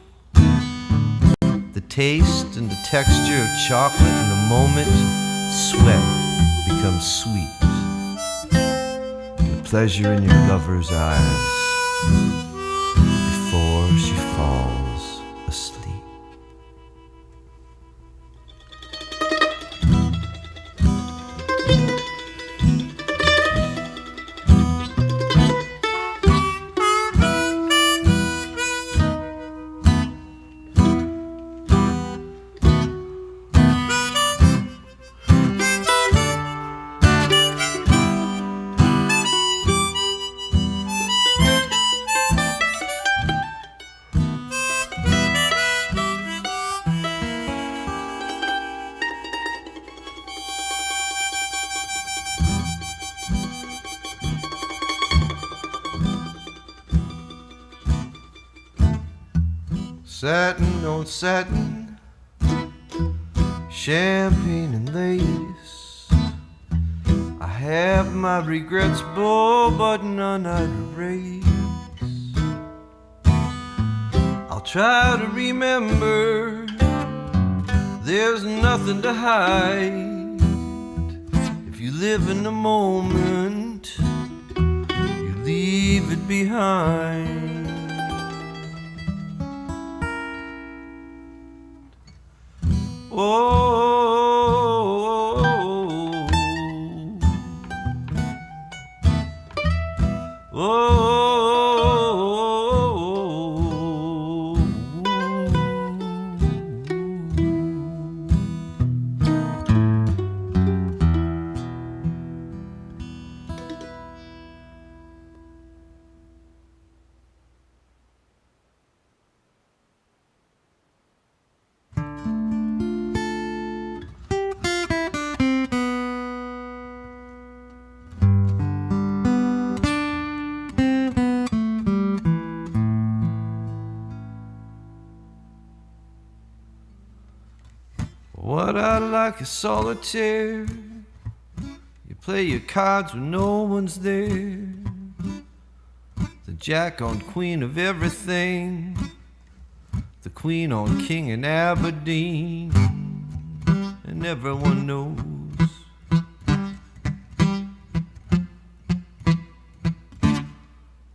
the taste and the texture of chocolate. In a moment, sweat becomes sweet, the pleasure in your lover's eyes before she falls asleep. Satin on satin, champagne and lace. I have my regrets, but none I'd erase. I'll try to remember, there's nothing to hide. If you live in the moment, you leave it behind. What I like is solitaire. You play your cards when no one's there. The jack on queen of everything, the queen on king in Aberdeen, and everyone knows.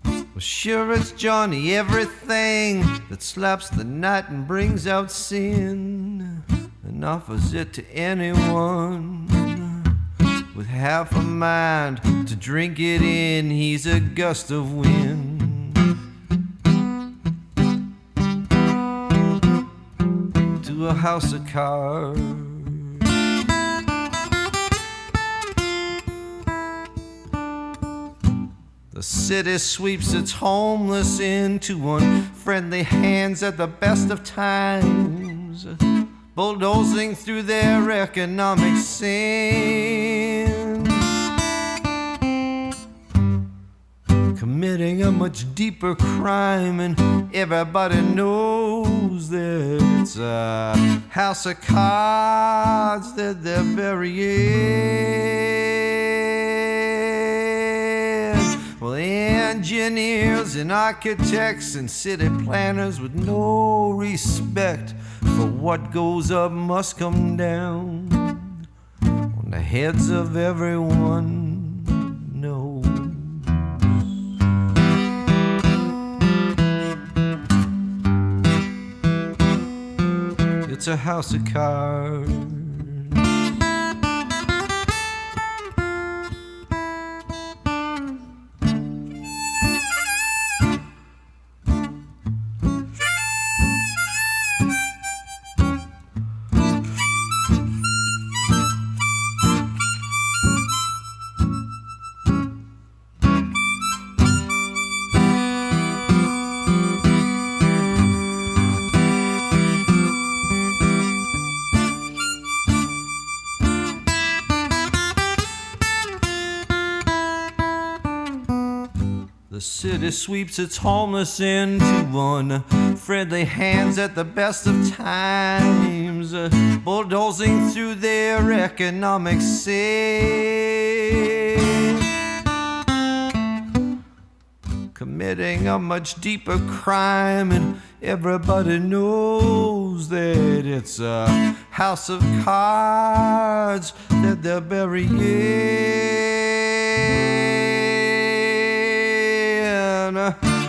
Well, sure it's Johnny everything that slaps the night and brings out sin, and offers it to anyone with half a mind to drink it in. He's a gust of wind to a house of cards. The city sweeps its homeless into unfriendly hands at the best of times, bulldozing through their economic sin, committing a much deeper crime, and everybody knows that it's a house of cards that they're burying. Well, engineers and architects and city planners with no respect for what goes up must come down on the heads of everyone knows. It's a house of cards. The city sweeps its homeless into unfriendly hands at the best of times, bulldozing through their economic sin, committing a much deeper crime, and everybody knows that it's a house of cards that they're burying.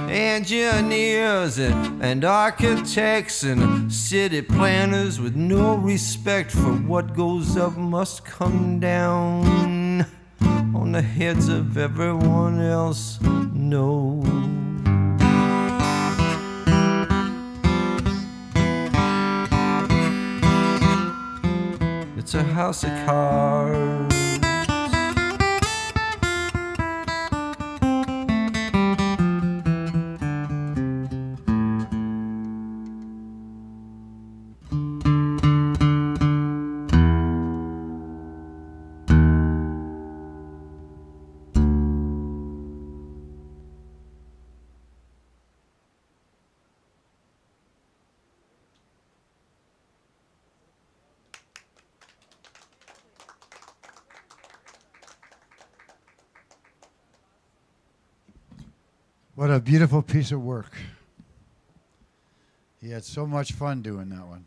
Engineers and architects and city planners with no respect for what goes up must come down on the heads of everyone else knows. It's a house of cards. What a beautiful piece of work. He had so much fun doing that one.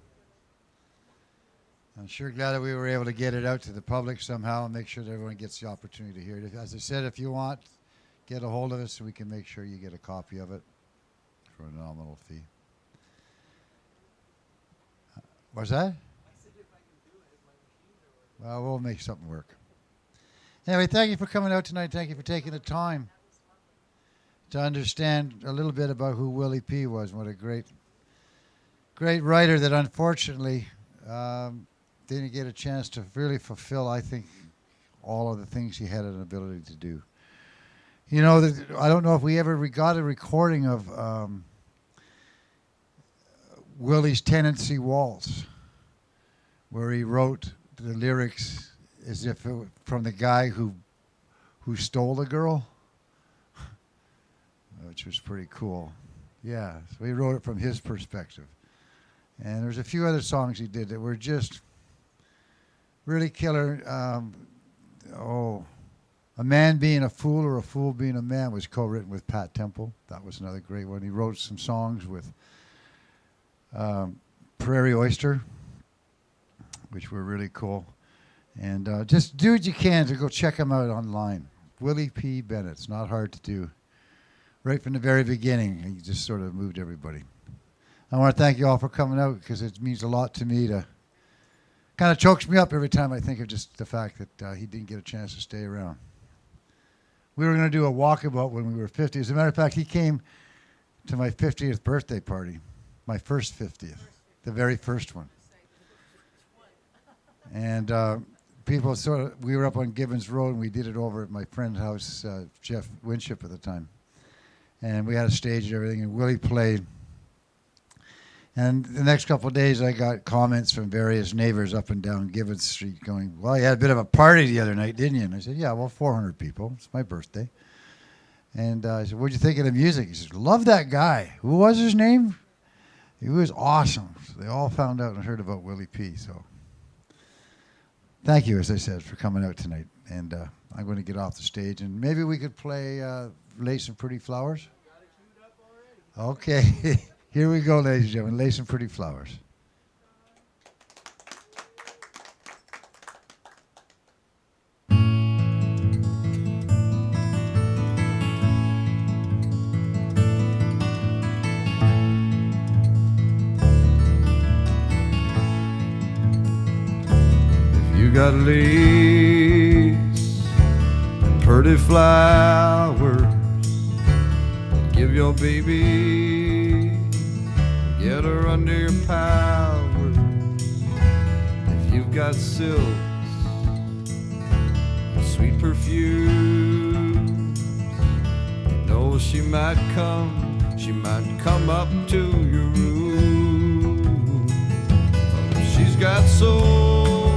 I'm sure glad that we were able to get it out to the public somehow and make sure that everyone gets the opportunity to hear it. As I said, if you want, get a hold of us so we can make sure you get a copy of it for a nominal fee. What's that? I said if I can do it, if my machines are working. Well, we'll make something work. Anyway, thank you for coming out tonight. Thank you for taking the time to understand a little bit about who Willie P was. What a great writer that unfortunately didn't get a chance to really fulfill, I think, all of the things he had an ability to do. You know, I don't know if we ever got a recording of Willie's Tenancy Waltz, where he wrote the lyrics as if it were from the guy who stole the girl, which was pretty cool. Yeah, so he wrote it from his perspective. And there's a few other songs he did that were just really killer. A Man Being a Fool or a Fool Being a Man was co-written with Pat Temple. That was another great one. He wrote some songs with Prairie Oyster, which were really cool. And just do what you can to go check him out online. Willie P Bennett. It's not hard to do. Right from the very beginning, he just sort of moved everybody. I want to thank you all for coming out because it means a lot to me. To kind of chokes me up every time I think of just the fact that he didn't get a chance to stay around. We were going to do a walkabout when we were 50. As a matter of fact, he came to my 50th birthday party, my first 50th, the very first one. And people sort of, we were up on Gibbons Road, and we did it over at my friend's house, Jeff Winship at the time. And we had a stage and everything, and Willie played. And the next couple of days, I got comments from various neighbors up and down Gibbons Street going, well, you had a bit of a party the other night, didn't you? And I said, yeah, well, 400 people. It's my birthday. And I said, what'd you think of the music? He says, love that guy. Who was his name? He was awesome. So they all found out and heard about Willie P. So thank you, as I said, for coming out tonight. And I'm going to get off the stage. And maybe we could play Lay Some Pretty Flowers? Okay. Here we go, ladies and gentlemen. Lay Some Pretty Flowers. If you got lace and pretty flowers, give your baby, get her under your power. If you've got silks and sweet perfumes, you know she might come up to your room. But if she's got soul,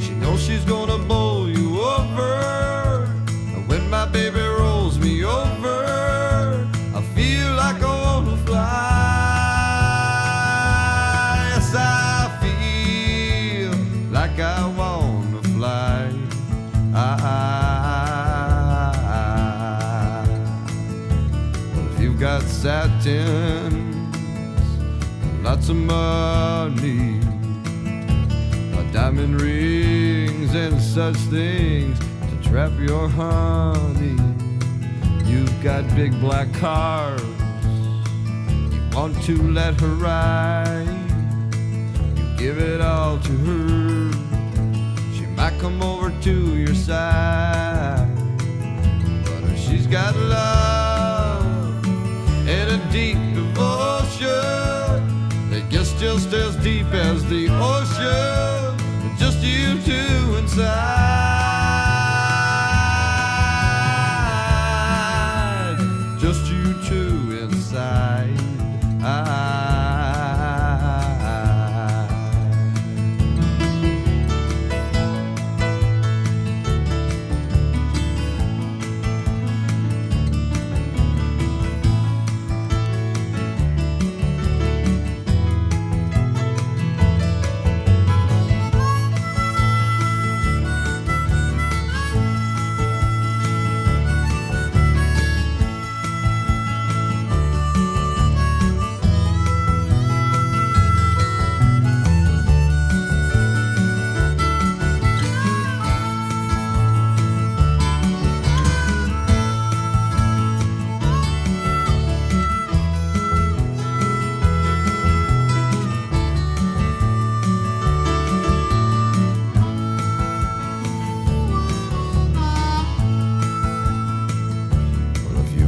she knows she's gonna bowl you over. And when my baby rolls me over, I feel like I wanna fly. Yes, I feel like I wanna fly. But if you've got satins, lots of money, diamond rings and such things to trap your honey, you've got big black cars you want to let her ride, you give it all to her, she might come over to your side. But if she's got love and a deep devotion, they just as deep as the ocean, just you two inside, just you two inside.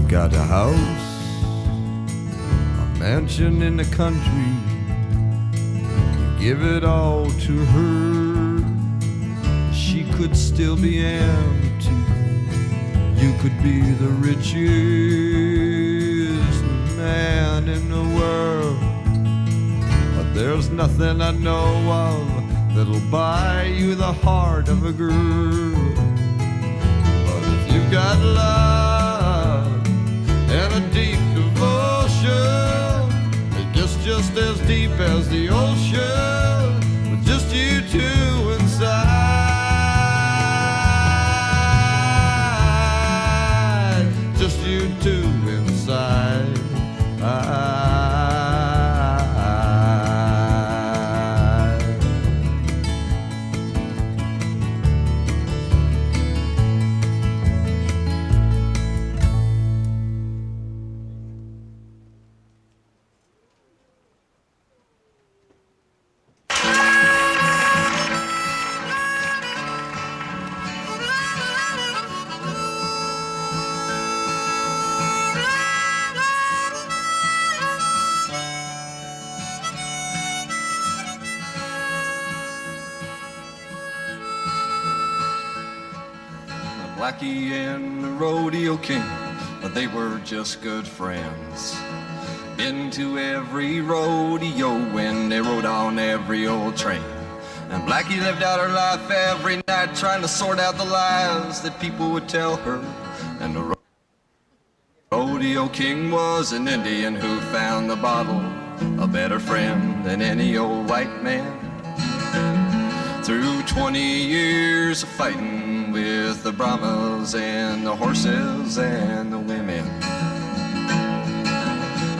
Got a house, a mansion in the country, you give it all to her, she could still be empty, you could be the richest man in the world, but there's nothing I know of that'll buy you the heart of a girl. But if you've got love and a deep devotion, just as deep as the ocean, with just you two inside, just you two inside. Blackie and the rodeo king, they were just good friends. Been to every rodeo when they rode on every old train. And Blackie lived out her life every night trying to sort out the lies that people would tell her. And the rodeo king was an Indian who found the bottle a better friend than any old white man. Through 20 years of fighting with the Brahmas and the horses and the women,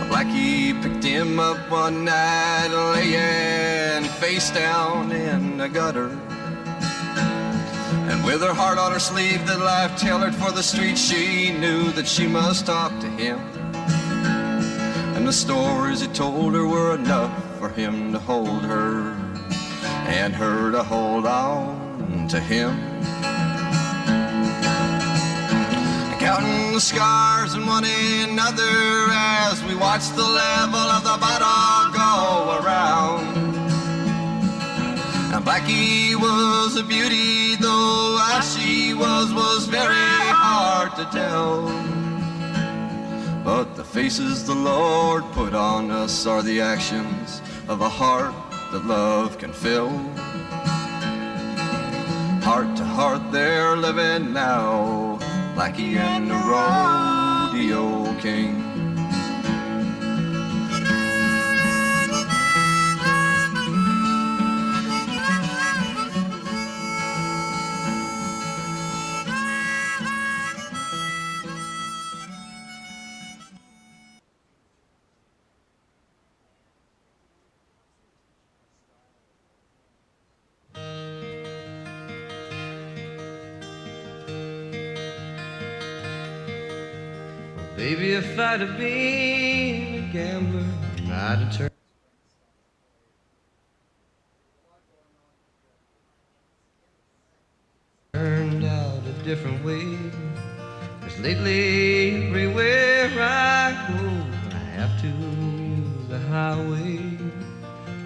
Blackie picked him up one night laying face down in the gutter. And with her heart on her sleeve that life tailored for the street, she knew that she must talk to him. And the stories he told her were enough for him to hold her and her to hold on to him. Counting the scars in one another as we watch the level of the battle go around. And Blackie was a beauty, though as she was very hard to tell. But the faces the Lord put on us are the actions of a heart that love can fill. Heart to heart they're living now, Blackie and the rodeo king. Baby, if I'd have been a gambler, I'd have turned out a different way. 'Cause lately, everywhere I go, I have to use the highway.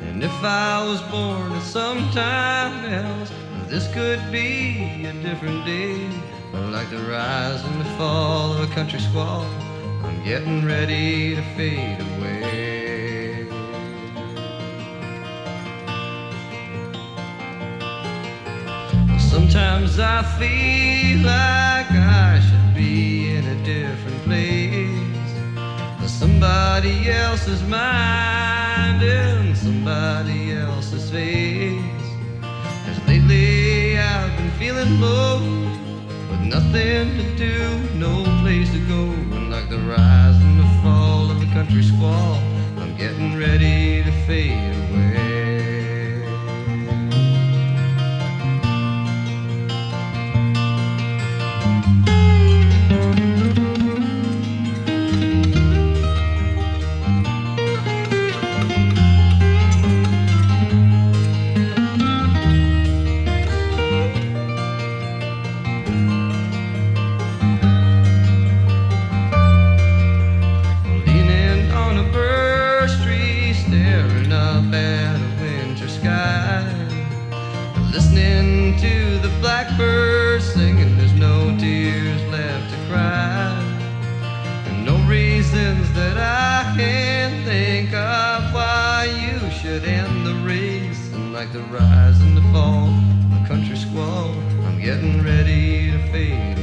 And if I was born at some time else, this could be a different day. But like the rise and the fall of a country squall, I'm getting ready to fade away. Sometimes I feel like I should be in a different place, somebody else's mind and somebody else's face. 'Cause lately I've been feeling low, with nothing to do, no place to go. And like the rise and the fall of a country squall, I'm getting ready to fade away. Listening to the blackbirds singing, there's no tears left to cry, and no reasons that I can think of why you should end the race. And like the rise and the fall of a country squall, I'm getting ready to fade